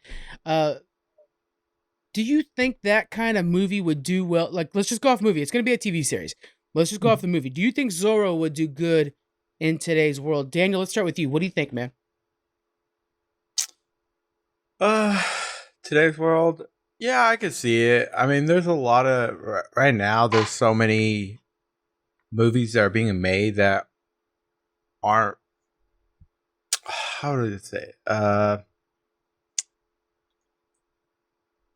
Do you think that kind of movie would do well? Like, let's just go off movie. It's going to be a TV series. Let's just go off the movie. Do you think Zorro would do good in today's world? Daniel, let's start with you. What do you think, man? Today's world? Yeah, I could see it. I mean, there's a lot of... Right now, there's so many movies that are being made that aren't... How do I say it?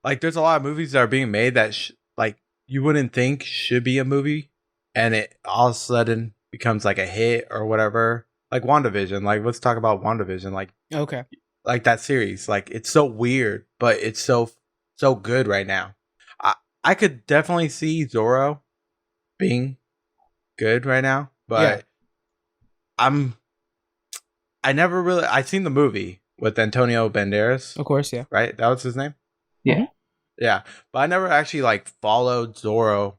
Like, there's a lot of movies that are being made that, like, you wouldn't think should be a movie, and it all of a sudden becomes, like, a hit or whatever. Like, WandaVision. Like, let's talk about WandaVision. Like, okay. Like, that series. Like, it's so weird, but it's so good right now. I could definitely see Zorro being good right now, but I've seen the movie with Antonio Banderas. Of course, yeah. Right? That was his name? Yeah. Yeah, but I never actually like followed Zorro.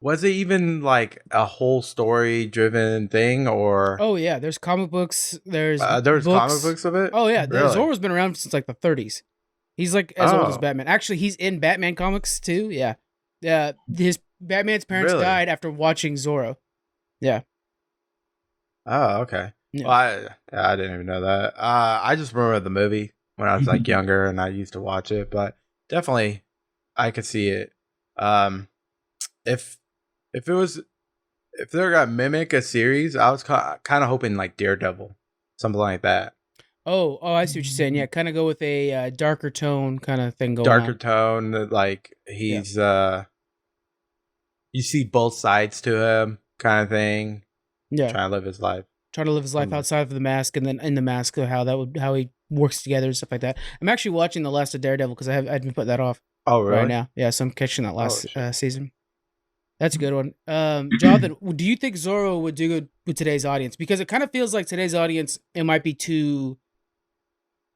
Was it even like a whole story driven thing, or? Oh yeah, there's comic books. There's comic books of it. Oh yeah, really? Zorro's been around since like the 30s. He's like as old as Batman. Actually, he's in Batman comics too. Yeah, his Batman's parents died after watching Zorro. Yeah. Oh, okay. Yeah. Well, I didn't even know that. I just remember the movie when I was like younger and I used to watch it, but definitely I could see it. If they're gonna mimic a series, I was kind of hoping like Daredevil, something like that. Oh, I see what you're saying. Yeah, kind of go with a darker tone kind of thing going darker on. Tone, like he's you see both sides to him, kind of thing. Yeah, trying to live his life. Outside of the mask, and then in the mask, how he works together and stuff like that. I'm actually watching the last of Daredevil because I've been putting that off. Oh, really? Right now, yeah. So I'm catching that last season. That's a good one. Jonathan, do you think Zorro would do good with today's audience? Because it kind of feels like today's audience, it might be too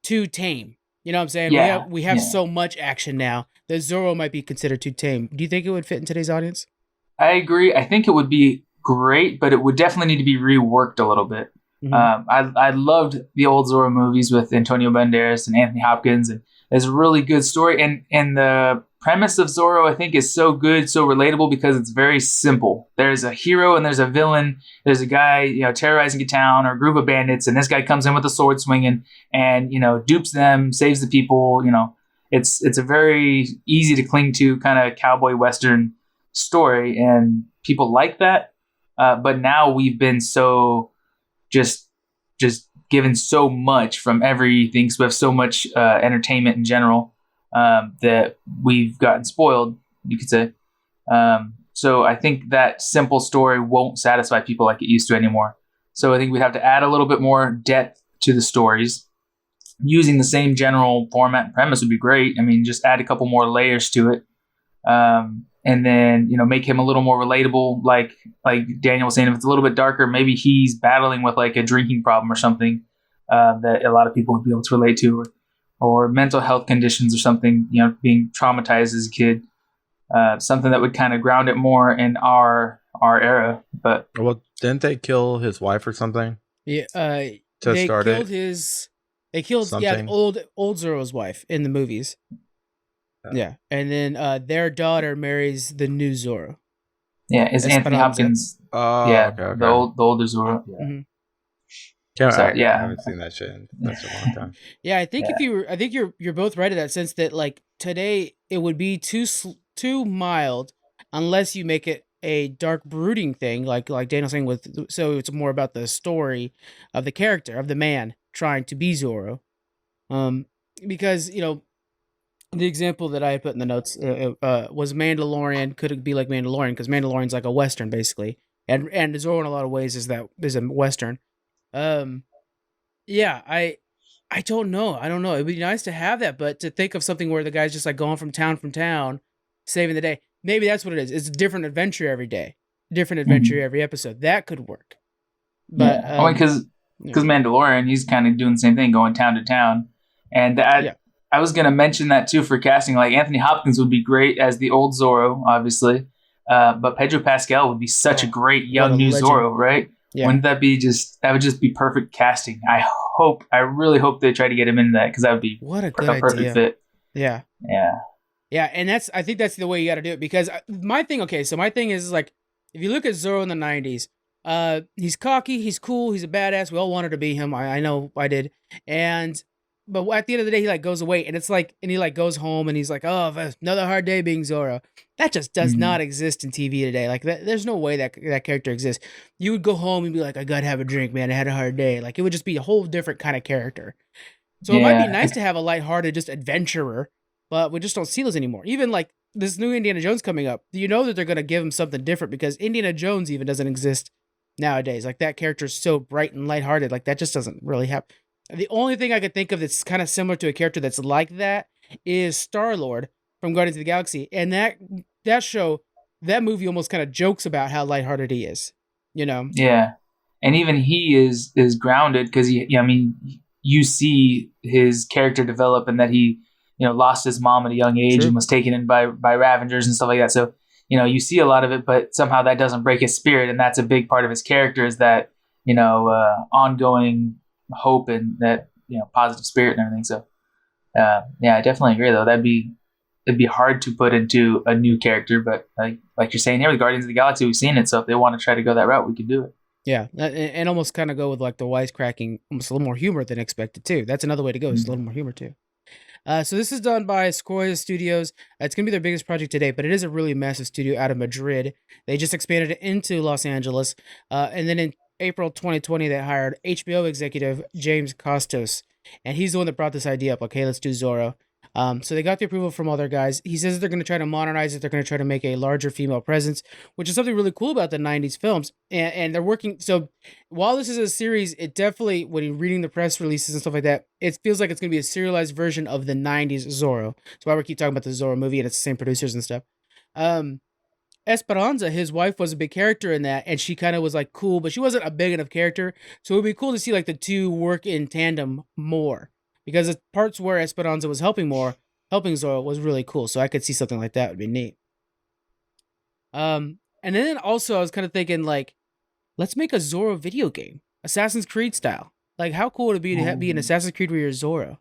tame. You know what I'm saying? Yeah, we have so much action now that Zorro might be considered too tame. Do you think it would fit in today's audience? I agree. I think it would be great, but it would definitely need to be reworked a little bit. I loved the old Zorro movies with Antonio Banderas and Anthony Hopkins, and it's a really good story. And the premise of Zorro, I think, is so good, so relatable because it's very simple. There's a hero and there's a villain. There's a guy, terrorizing a town or a group of bandits, and this guy comes in with a sword swinging and dupes them, saves the people. It's a very easy to cling to kind of cowboy western story, and people like that. But now we've been so just given so much from everything. So we have so much entertainment in general that we've gotten spoiled, you could say. So I think that simple story won't satisfy people like it used to anymore. So I think we'd have to add a little bit more depth to the stories. Using the same general format and premise would be great. I mean, just add a couple more layers to it. And then, make him a little more relatable. Like Daniel was saying, if it's a little bit darker, maybe he's battling with like a drinking problem or something that a lot of people would be able to relate to, or mental health conditions or something, being traumatized as a kid. Something that would kind of ground it more in our era. But didn't they kill his wife or something? Yeah, They killed something. old Zorro's wife in the movies. Yeah, and then their daughter marries the new Zorro. Yeah, it's Anthony Hopkins. Oh, yeah, okay. the older Zorro. Yeah. Mm-hmm. I haven't seen that shit in such a long time. Yeah, I think you're both right in that sense that like today it would be too mild unless you make it a dark brooding thing like Daniel's saying so it's more about the story of the character of the man trying to be Zorro. Because the example that I had put in the notes was Mandalorian. Could it be like Mandalorian? Because Mandalorian's like a Western, basically. And Zorro in a lot of ways is a Western. Yeah, I don't know. It'd be nice to have that, but to think of something where the guy's just like going from town, saving the day. Maybe that's what it is. It's a different adventure every day. Different adventure every episode. That could work. But because Mandalorian, he's kind of doing the same thing, going town to town. And I was going to mention that too for casting. Like Anthony Hopkins would be great as the old Zorro, obviously. But Pedro Pascal would be such a great young new legend. Zorro, right? Yeah. Wouldn't that be that would just be perfect casting? I really hope they try to get him into that because that would be a perfect fit. Yeah. Yeah. Yeah. And I think that's the way you got to do it because my thing is like, if you look at Zorro in the 90s, he's cocky, he's cool, he's a badass. We all wanted to be him. I know I did. But at the end of the day, he like goes away and he like goes home and he's like, oh, another hard day being Zorro. That just does not exist in TV today. Like there's no way that character exists. You would go home and be like, I gotta have a drink, man. I had a hard day. Like it would just be a whole different kind of character. So it might be nice to have a lighthearted, just adventurer, but we just don't see those anymore. Even like this new Indiana Jones coming up, you know that they're gonna give him something different because Indiana Jones even doesn't exist nowadays. Like that character is so bright and lighthearted. Like that just doesn't really happen. The only thing I could think of that's kind of similar to a character that's like that is Star-Lord from Guardians of the Galaxy. And that movie almost kind of jokes about how lighthearted he is, Yeah. And even he is grounded because you see his character develop and that he, lost his mom at a young age and was taken in by Ravengers and stuff like that. So, you see a lot of it, but somehow that doesn't break his spirit. And that's a big part of his character is that, ongoing hope and that positive spirit and everything. So I definitely agree though. It'd be hard to put into a new character, but like you're saying here with Guardians of the Galaxy, we've seen it. So if they want to try to go that route, we could do it. Yeah, and almost kind of go with like the wisecracking, almost a little more humor than expected too. That's another way to go. Is a little more humor too. So this is done by Sequoia Studios. It's going to be their biggest project today, but it is a really massive studio out of Madrid. They just expanded it into Los Angeles, and then in April 2020, they hired HBO executive James Costos, and he's the one that brought this idea up. Like, hey, let's do Zorro. So they got the approval from all their guys. He says they're going to try to modernize it. They're going to try to make a larger female presence, which is something really cool about the 90s films. And they're working. So while this is a series, it definitely, when you're reading the press releases and stuff like that, it feels like it's going to be a serialized version of the 90s Zorro. That's why we keep talking about the Zorro movie, and it's the same producers and stuff. Esperanza, his wife, was a big character in that, and she kind of was like cool, but she wasn't a big enough character. So it would be cool to see like the two work in tandem more, because the parts where Esperanza was helping Zorro was really cool. So I could see something like that would be neat. And then also I was kind of thinking like, let's make a Zorro video game. Assassin's Creed style. Like, how cool would it be to be an Assassin's Creed where you're Zorro?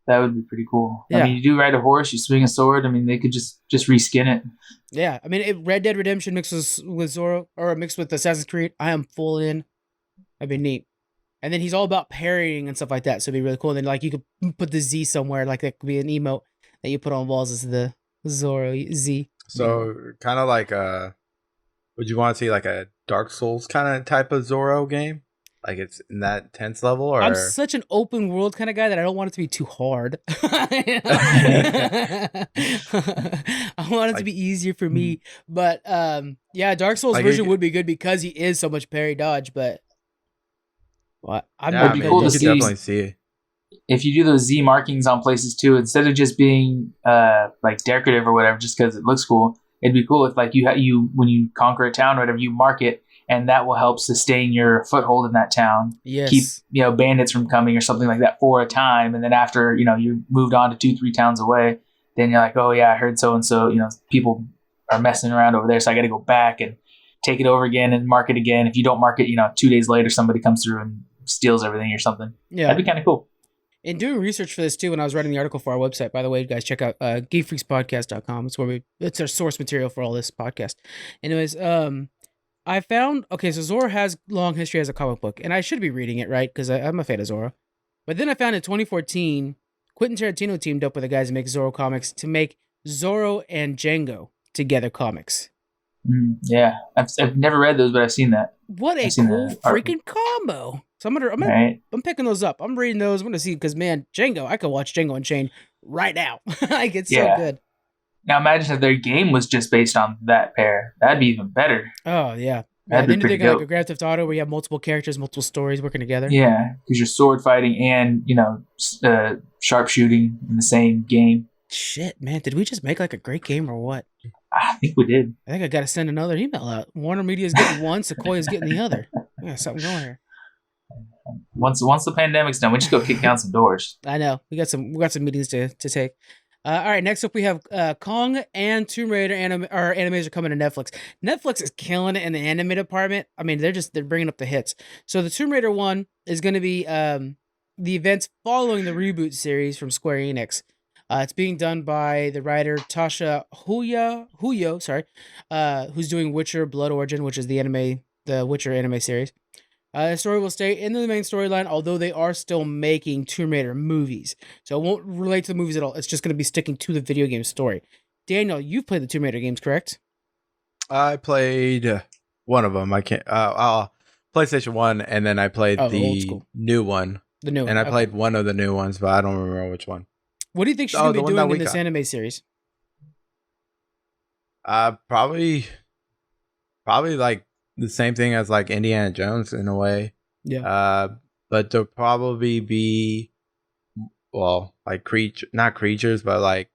That would be pretty cool. Yeah. I mean, you do ride a horse, you swing a sword. I mean, they could just reskin it. Yeah, I mean, Red Dead Redemption mixed with Zorro, or mixed with Assassin's Creed, I am full in. That'd be neat. And then he's all about parrying and stuff like that, so it'd be really cool. And then, like, you could put the Z somewhere, like that could be an emote that you put on walls as the Zorro Z. So, kind of like would you want to see like a Dark Souls kind of type of Zorro game? Like it's in that tense level, or I'm such an open world kind of guy that I don't want it to be too hard. I want it to be easier for me. But yeah, Dark Souls version would be good because he is so much parry dodge. But it'd be cool to definitely see. If you do those Z markings on places too, instead of just being like decorative or whatever, just because it looks cool, it'd be cool if like you when you conquer a town or whatever, you mark it. And that will help sustain your foothold in that town. Yes. Keep bandits from coming or something like that for a time. And then after you moved on to 2-3 towns away, then you're like, oh yeah, I heard so and so. People are messing around over there, so I got to go back and take it over again and mark it again. If you don't mark it, 2 days later, somebody comes through and steals everything or something. Yeah, that'd be kind of cool. In doing research for this too, when I was writing the article for our website, by the way, guys, check out geekfreakpdcast.com. It's where it's our source material for all this podcast. Anyways, I found, so Zorro has long history as a comic book, and I should be reading it, right? Because I'm a fan of Zorro. But then I found in 2014, Quentin Tarantino teamed up with the guys who make Zorro comics to make Zorro and Django together comics. Yeah, I've never read those, but I've seen that. What a cool freaking combo! So I'm picking those up. I'm reading those. I'm gonna see because man, Django, I could watch Django Unchained right now. Like it's so good. Now imagine if their game was just based on that pair. That'd be even better. Oh yeah. That'd be pretty dope. Like a Grand Theft Auto where you have multiple characters, multiple stories working together. Yeah, because you're sword fighting and sharpshooting in the same game. Shit, man, did we just make like a great game or what? I think we did. I think I got to send another email out. Warner Media's getting one, Sequoia's getting the other. We got something going here. Once the pandemic's done, we just go kick down some doors. I know we got some meetings to take. All right, next up we have Kong and Tomb Raider animes are coming to Netflix. Netflix is killing it in the anime department. I mean, they're bringing up the hits. So the Tomb Raider one is going to be the events following the Reboot series from Square Enix. It's being done by the writer Tasha Huyo, who's doing Witcher Blood Origin, which is the Witcher anime series. The story will stay in the main storyline, although they are still making Tomb Raider movies. So it won't relate to the movies at all. It's just going to be sticking to the video game story. Daniel, you've played the Tomb Raider games, correct? I played one of them. I can't. PlayStation 1, and then I played the new one. The new one. And I played one of the new ones, but I don't remember which one. What do you think she's going to be doing in this anime series? Probably like the same thing as like Indiana Jones in a way. Yeah. But there'll probably be, like not creatures, but like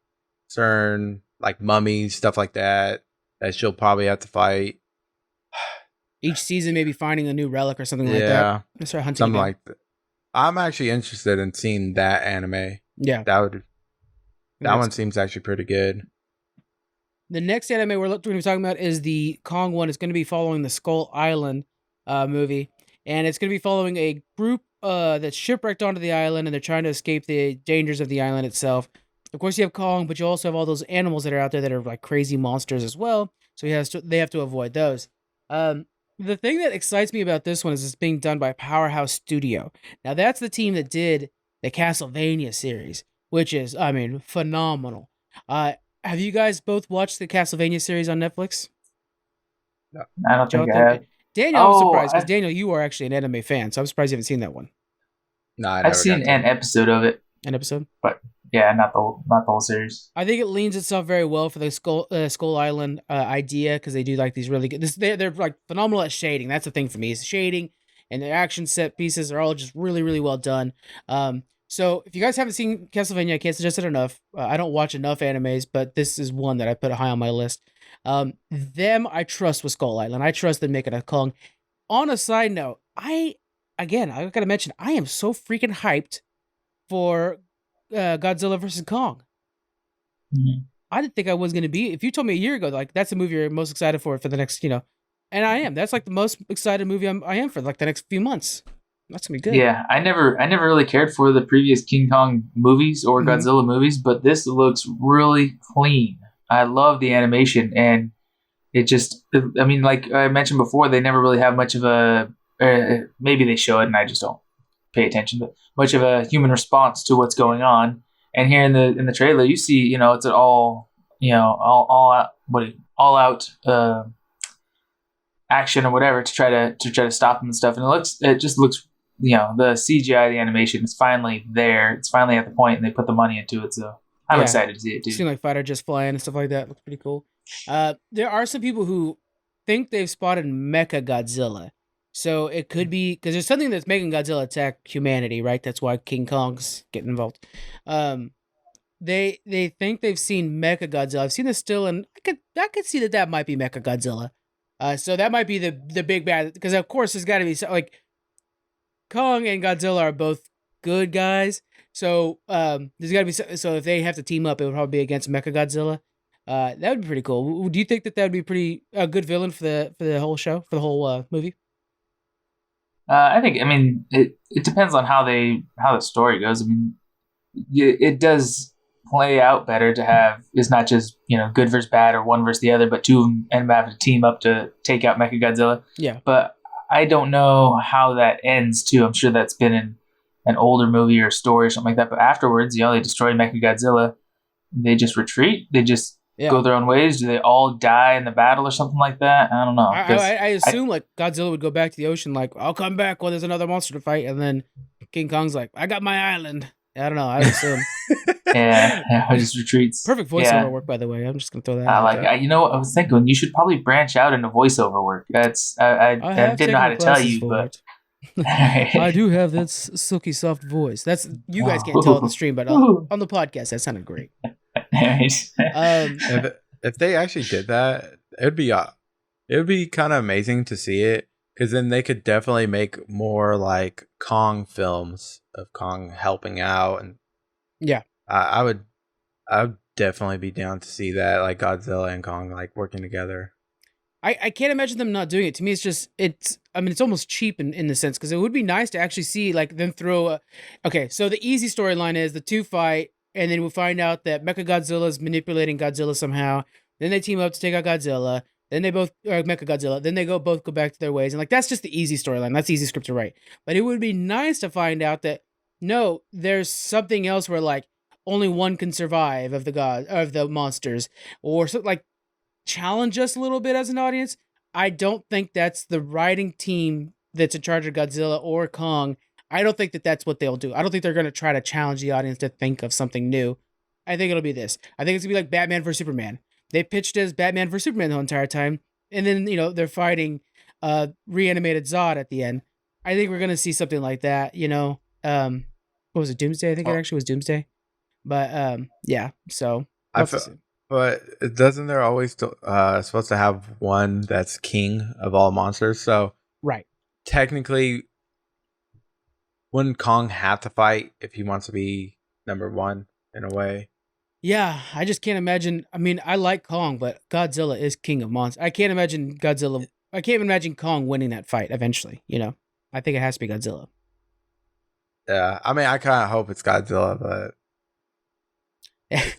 certain like mummies, stuff like that she'll probably have to fight. Each season, maybe finding a new relic or something like that. Yeah. Start hunting something like that. I'm actually interested in seeing that anime. Yeah. That one seems actually pretty good. The next anime we're going to be talking about is the Kong one. It's going to be following the Skull Island movie. And it's going to be following a group that's shipwrecked onto the island, and they're trying to escape the dangers of the island itself. Of course, you have Kong, but you also have all those animals that are out there that are like crazy monsters as well. So they have to avoid those. The thing that excites me about this one is it's being done by Powerhouse Studio. Now, that's the team that did the Castlevania series, which is, I mean, phenomenal. Have you guys both watched the Castlevania series on Netflix? No, I don't think I have. Daniel, I'm surprised, because Daniel, you are actually an anime fan, so I'm surprised you haven't seen that one. No, I've seen an episode of it. An episode? But yeah, not the whole series. I think it leans itself very well for the Skull Island idea, because they do like these really good. They're like phenomenal at shading. That's the thing for me is shading, and their action set pieces are all just really, really well done. So if you guys haven't seen Castlevania, I can't suggest it enough. I don't watch enough animes, but this is one that I put high on my list. Them I trust with Skull Island. I trust them making a Kong. On a side note, I gotta mention, I am so freaking hyped for Godzilla vs. Kong. Mm-hmm. I didn't think I was gonna be. If you told me a year ago, like that's the movie you're most excited for the next, And I am. That's like the most excited movie I am for like the next few months. That's gonna be good. Yeah, I never really cared for the previous King Kong movies or Godzilla movies, but this looks really clean. I love the animation, and it just, I mean, like I mentioned before, they never really have much of a, maybe they show it and I just don't pay attention, but much of a human response to what's going on. And here in the trailer, you see, you know, it's all, you know, all out action or whatever to try to stop them and stuff. And it just looks, you know, the CGI, the animation is finally there. It's finally at the point, and they put the money into it. So I'm excited to see it, dude. Seeing like fighter just flying and stuff like that looks pretty cool. There are some people who think they've spotted Mecha Godzilla. So it could be because there's something that's making Godzilla attack humanity, right? That's why King Kong's getting involved. They think they've seen Mecha Godzilla. I've seen this still, and I could see that might be Mecha Godzilla. So that might be the big bad, because of course there's got to be like Kong and Godzilla are both good guys. So there's got to be so if they have to team up, it would probably be against Mecha Godzilla. That would be pretty cool. Do you think that would be pretty a good villain for the whole show, for the whole movie? I think. I mean, it depends on how the story goes. I mean, it does play out better to have, it's not just, you know, good versus bad or one versus the other, but two of them end up having to team up to take out Mecha Godzilla. Yeah. But I don't know how that ends too. I'm sure that's been in an older movie or story or something like that. But afterwards, you know, they destroy Mecha Godzilla. They just retreat. They just go their own ways. Do they all die in the battle or something like that? I don't know. I assume like Godzilla would go back to the ocean, like, I'll come back when there's another monster to fight, and then King Kong's like, I got my island. I don't know. I assume. yeah, it just retreats. Perfect voiceover work, by the way. I'm just gonna throw that out. You know, I was thinking you should probably branch out into voiceover work. That's I didn't know how to tell you, but I do have that silky soft voice. That's, you guys can't tell on the stream, but on the podcast, that sounded great. If they actually did that, it would be kind of amazing to see it, because then they could definitely make more like Kong films of Kong helping out, and I would definitely be down to see that, like Godzilla and Kong like working together. I can't imagine them not doing it. To me, it's almost cheap in the sense, because it would be nice to actually see like them throw okay, so the easy storyline is the two fight, and then we'll find out that Mecha Godzilla is manipulating Godzilla somehow. Then they team up to take out Godzilla. Then they both Mecha Godzilla. Then they both go back to their ways, and like that's just the easy storyline. That's the easy script to write. But it would be nice to find out that no, there's something else where like only one can survive of the monsters, or something like challenge us a little bit as an audience. I don't think that's the writing team that's in charge of Godzilla or Kong. I don't think that's what they'll do. I don't think they're going to try to challenge the audience to think of something new. I think it'll be this. I think it's going to be like Batman vs. Superman. They pitched as Batman vs. Superman the whole entire time. And then, you know, they're fighting reanimated Zod at the end. I think we're going to see something like that, you know. What was it, Doomsday? I think it actually was Doomsday. But, yeah, so. But doesn't there always supposed to have one that's king of all monsters? So right, technically, wouldn't Kong have to fight if he wants to be number one in a way? Yeah, I just can't imagine. I mean, I like Kong, but Godzilla is king of monsters. I can't imagine Kong winning that fight eventually. You know, I think it has to be Godzilla. Yeah, I mean, I kind of hope it's Godzilla, but.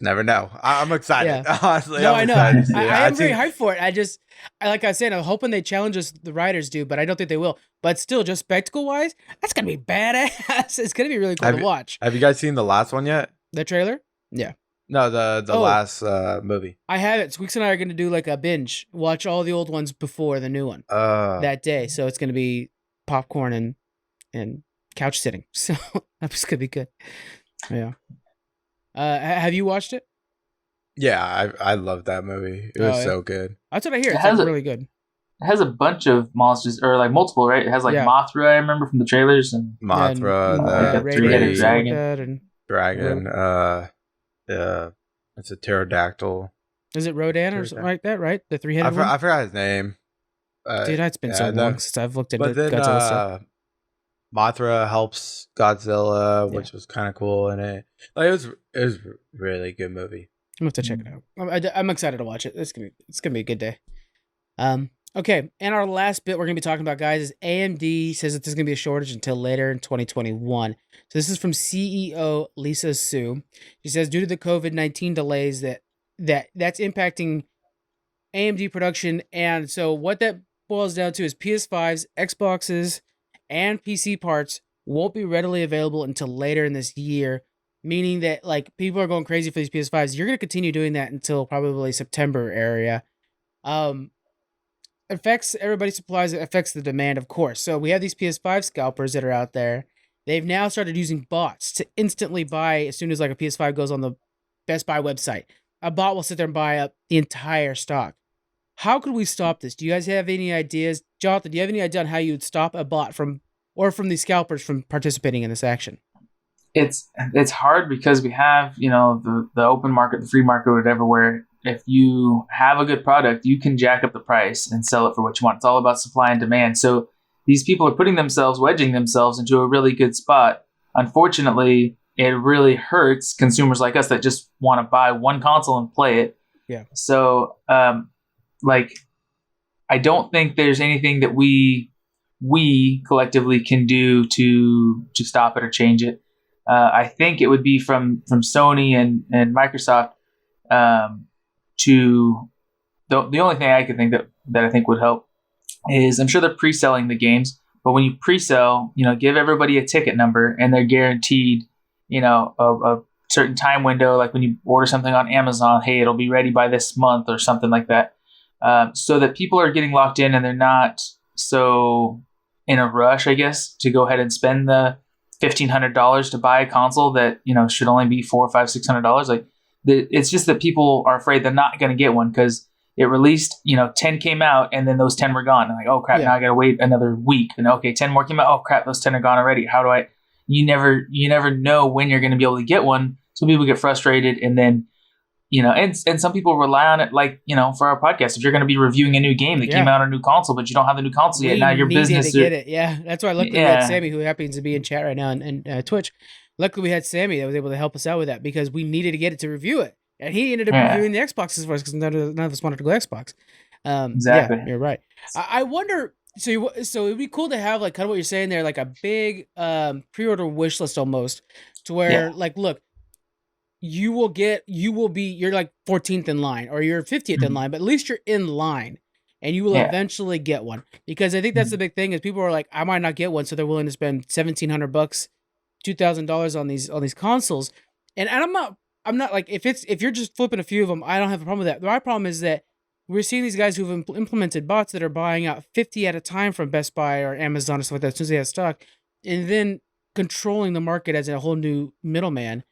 Never know. I'm excited. Yeah. Honestly, no, I know. I am very hyped for it. Like I said, I'm hoping they challenge us, the writers do, but I don't think they will. But still, just spectacle wise, that's gonna be badass. It's gonna be really cool to watch. Have you guys seen the last one yet? The trailer? Yeah. No, the last movie. I haven't. Squeaks and I are gonna do like a binge, watch all the old ones before the new one that day. So it's gonna be popcorn and couch sitting. So that's gonna be good. Yeah. Have you watched it? Yeah, I love that movie. It was so good. That's what I hear. It's really good. It has a bunch of monsters, or like multiple, right? It has like Mothra, I remember from the trailers, and Mothra, like a three-headed dragon. It's a pterodactyl. Is it Rodan or something like that? Right, the three-headed one. I forgot his name. Dude, it's been so long since I've looked into Godzilla stuff. Mothra helps Godzilla, which was kind of cool in it. Like it was really good movie. I'm gonna have to check it out. I'm excited to watch it. It's gonna be a good day. All Okay, and our last bit we're going to be talking about, guys, is AMD says that there's going to be a shortage until later in 2021. So this is from CEO Lisa Su. She says due to the COVID-19 delays that's impacting AMD production, and so what that boils down to is PS5s, Xboxes, and PC parts won't be readily available until later in this year, meaning that like people are going crazy for these PS5s. You're going to continue doing that until probably September area. Affects everybody's supplies, it affects the demand, of course. So we have these PS5 scalpers that are out there. They've now started using bots to instantly buy as soon as like a PS5 goes on the Best Buy website. A bot will sit there and buy up the entire stock. How could we stop this? Do you guys have any ideas? Jonathan, do you have any idea on how you would stop a bot from these scalpers from participating in this action? It's hard because we have, the open market, the free market, whatever, where if you have a good product, you can jack up the price and sell it for what you want. It's all about supply and demand. So these people are wedging themselves into a really good spot. Unfortunately, it really hurts consumers like us that just want to buy one console and play it. Yeah. So, I don't think there's anything that we collectively can do to stop it or change it. I think it would be from Sony and Microsoft to the only thing I could think that I think would help is I'm sure they're pre-selling the games, but when you pre-sell, give everybody a ticket number and they're guaranteed, a certain time window, like when you order something on Amazon, hey, it'll be ready by this month or something like that, so that people are getting locked in and they're not so in a rush, I guess, to go ahead and spend the $1,500 to buy a console that should only be $400, $500, $600. Like it's just that people are afraid they're not going to get one because it released, 10 came out and then those 10 were gone. And like, oh crap, now I got to wait another week. And okay, 10 more came out. Oh crap, those 10 are gone already. How do I? You never know when you're going to be able to get one. So people get frustrated, and then and some people rely on it, like for our podcast. If you're going to be reviewing a new game that came out on a new console, but you don't have the new console yet, now your business to get it. Yeah, that's why luckily we had Sammy, who happens to be in chat right now and Twitch. Luckily we had Sammy that was able to help us out with that because we needed to get it to review it, and he ended up reviewing the Xboxes for us because none of us wanted to go Xbox. Exactly. Yeah, you're right. I wonder. So it'd be cool to have like kind of what you're saying there, like a big pre-order wish list almost, to where like look. You're like 14th in line or you're 50th in line, but at least you're in line and you will eventually get one. Because I think that's the big thing is people are like, I might not get one. So they're willing to spend $1,700, $2,000 on these consoles. And I'm not like, if you're just flipping a few of them, I don't have a problem with that. My problem is that we're seeing these guys who've implemented bots that are buying out 50 at a time from Best Buy or Amazon or stuff like that as soon as they have stock, and then controlling the market as a whole new middleman.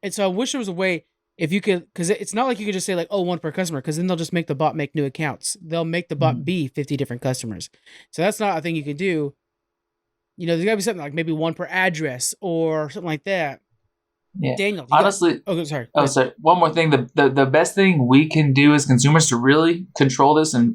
And so I wish there was a way if you could, because it's not like you could just say like, oh, one per customer, because then they'll just make the bot make new accounts. They'll make the bot be 50 different customers. So that's not a thing you can do. There's got to be something like maybe one per address or something like that. Yeah. Daniel. Honestly. Sorry. Oh, sorry. One more thing. The best thing we can do as consumers to really control this and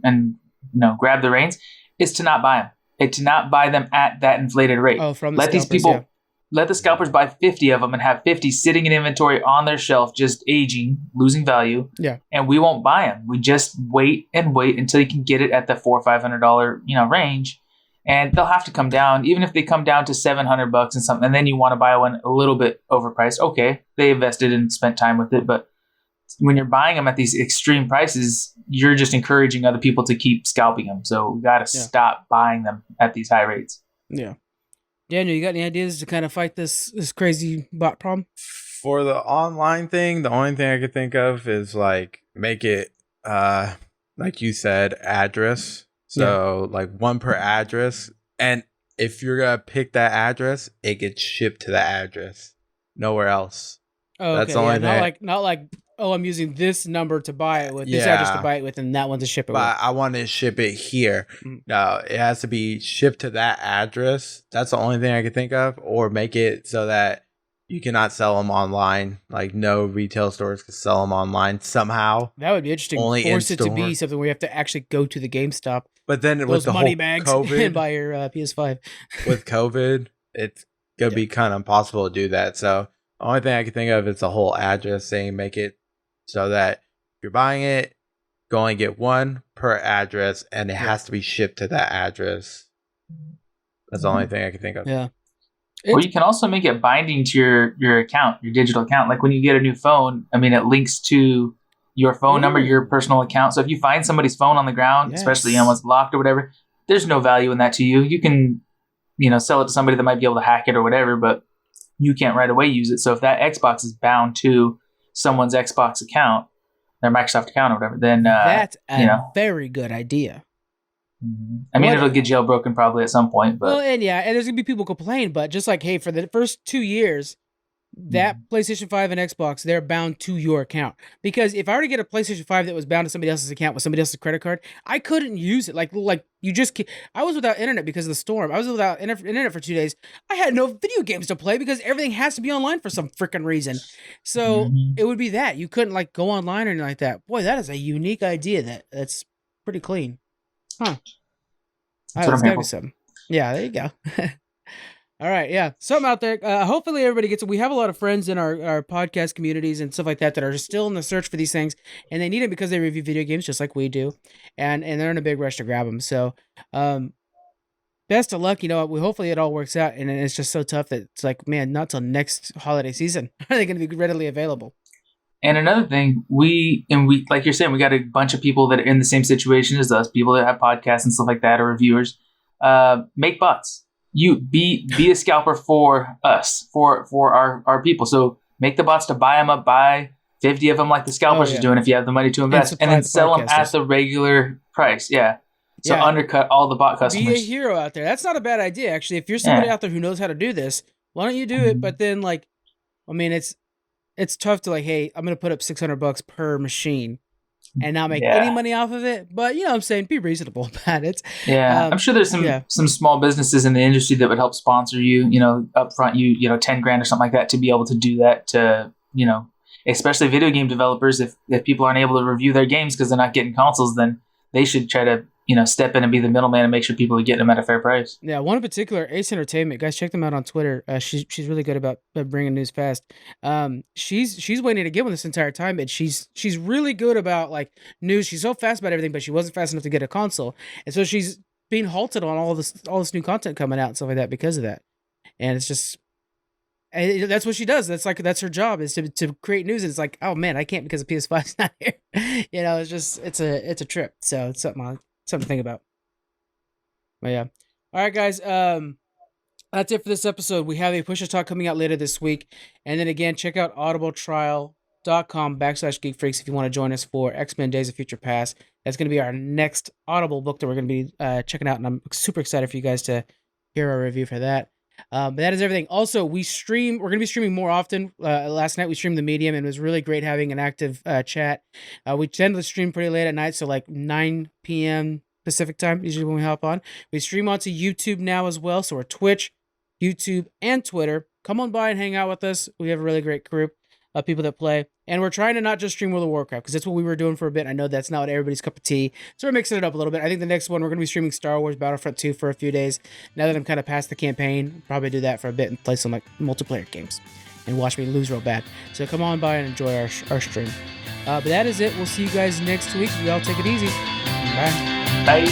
grab the reins is to not buy them. To not buy them at that inflated rate. Oh, from the Let these people. Let the scalpers buy 50 of them and have 50 sitting in inventory on their shelf, just aging, losing value. Yeah. And we won't buy them. We just wait until you can get it at the $400 or $500, range. And they'll have to come down, even if they come down to $700 and something. And then you want to buy one a little bit overpriced. Okay, they invested and spent time with it. But when you're buying them at these extreme prices, you're just encouraging other people to keep scalping them. So we got to stop buying them at these high rates. Yeah. Daniel, you got any ideas to kind of fight this crazy bot problem? For the online thing, the only thing I could think of is like make it, like you said, address. So like one per address. And if you're going to pick that address, it gets shipped to the address. Nowhere else. Oh, okay. That's the only thing. Not like, oh, I'm using this number to buy it with, this address to buy it with, and that one to ship it with. I want to ship it here. No, it has to be shipped to that address. That's the only thing I can think of. Or make it so that you cannot sell them online. Like no retail stores can sell them online somehow. That would be interesting. Only force it to be something where you have to actually go to the GameStop. But then with the money whole bags COVID, and buy your PS5. With COVID, it's going to be kind of impossible to do that. So the only thing I can think of is the whole address thing. Make it so that if you're buying it, you only get one per address, and it has to be shipped to that address. That's the only thing I can think of. Yeah. Or you can also make it binding to your account, your digital account. Like when you get a new phone, I mean, it links to your phone number, your personal account. So if you find somebody's phone on the ground, especially one's locked or whatever, there's no value in that to you. You can, sell it to somebody that might be able to hack it or whatever, but you can't right away use it. So if that Xbox is bound to someone's Xbox account, their Microsoft account or whatever, then that's a very good idea. I mean, it'll get jailbroken probably at some point, but and there's gonna be people complain, but just like, hey, for the first 2 years, that PlayStation 5 and Xbox, they're bound to your account. Because if I were to get a PlayStation 5 that was bound to somebody else's account with somebody else's credit card, I couldn't use it. Like you just, I was without internet because of the storm. I was without internet for 2 days. I had no video games to play because everything has to be online for some freaking reason. So it would be that you couldn't like go online or anything like that. Boy, that is a unique idea. That's pretty clean. Huh. That's gotta be something. Yeah, there you go. All right, yeah, something out there. Hopefully everybody gets it. We have a lot of friends in our podcast communities and stuff like that are still in the search for these things, and they need it because they review video games just like we do, and they're in a big rush to grab them. So, best of luck. Hopefully it all works out, and it's just so tough that it's like, man, not till next holiday season are they going to be readily available. And another thing, we like you're saying, we got a bunch of people that are in the same situation as us, people that have podcasts and stuff like that, or reviewers. Make bots. You be a scalper for us, for our people. So make the bots to buy them up, buy 50 of them like the scalpers are doing if you have the money to invest, and then sell them at the regular price. Yeah. So undercut all the bot customers. Be a hero out there. That's not a bad idea, actually. If you're somebody out there who knows how to do this, why don't you do it? But then, it's tough to hey, I'm going to put up $600 per machine and not make any money off of it. But, I'm saying be reasonable about it. Yeah. I'm sure there's some small businesses in the industry that would help sponsor you, upfront you, $10,000 or something like that to be able to do that to, especially video game developers. If people aren't able to review their games because they're not getting consoles, then they should try to, step in and be the middleman and make sure people are getting them at a fair price. Yeah, one in particular, Ace Entertainment. Guys, check them out on Twitter. She's really good about bringing news fast. She's waiting to get one this entire time, and she's really good about news. She's so fast about everything, but she wasn't fast enough to get a console, and so she's being halted on all this new content coming out and stuff like that because of that. And it's just. And that's what she does. That's her job, is to create news. And it's like, oh man, I can't because the PS5's not here. It's a trip. So it's something to think about. But yeah. All right, guys. That's it for this episode. We have a Push Talk coming out later this week. And then again, check out audibletrial.com/geekfreaks if you want to join us for X-Men Days of Future Past. That's going to be our next Audible book that we're going to be checking out. And I'm super excited for you guys to hear our review for that. But that is everything. Also, we're going to be streaming more often. Last night we streamed the Medium, and it was really great having an active chat. We tend to stream pretty late at night, so 9 p.m. Pacific time, usually when we hop on. We stream onto YouTube now as well, so we're Twitch, YouTube, and Twitter. Come on by and hang out with us. We have a really great group of people that play. And we're trying to not just stream World of Warcraft, because that's what we were doing for a bit. I know that's not everybody's cup of tea. So we're mixing it up a little bit. I think the next one, we're going to be streaming Star Wars Battlefront 2 for a few days. Now that I'm kind of past the campaign, I'll probably do that for a bit and play some multiplayer games and watch me lose real bad. So come on by and enjoy our stream. But that is it. We'll see you guys next week. You all take it easy. Bye. Bye.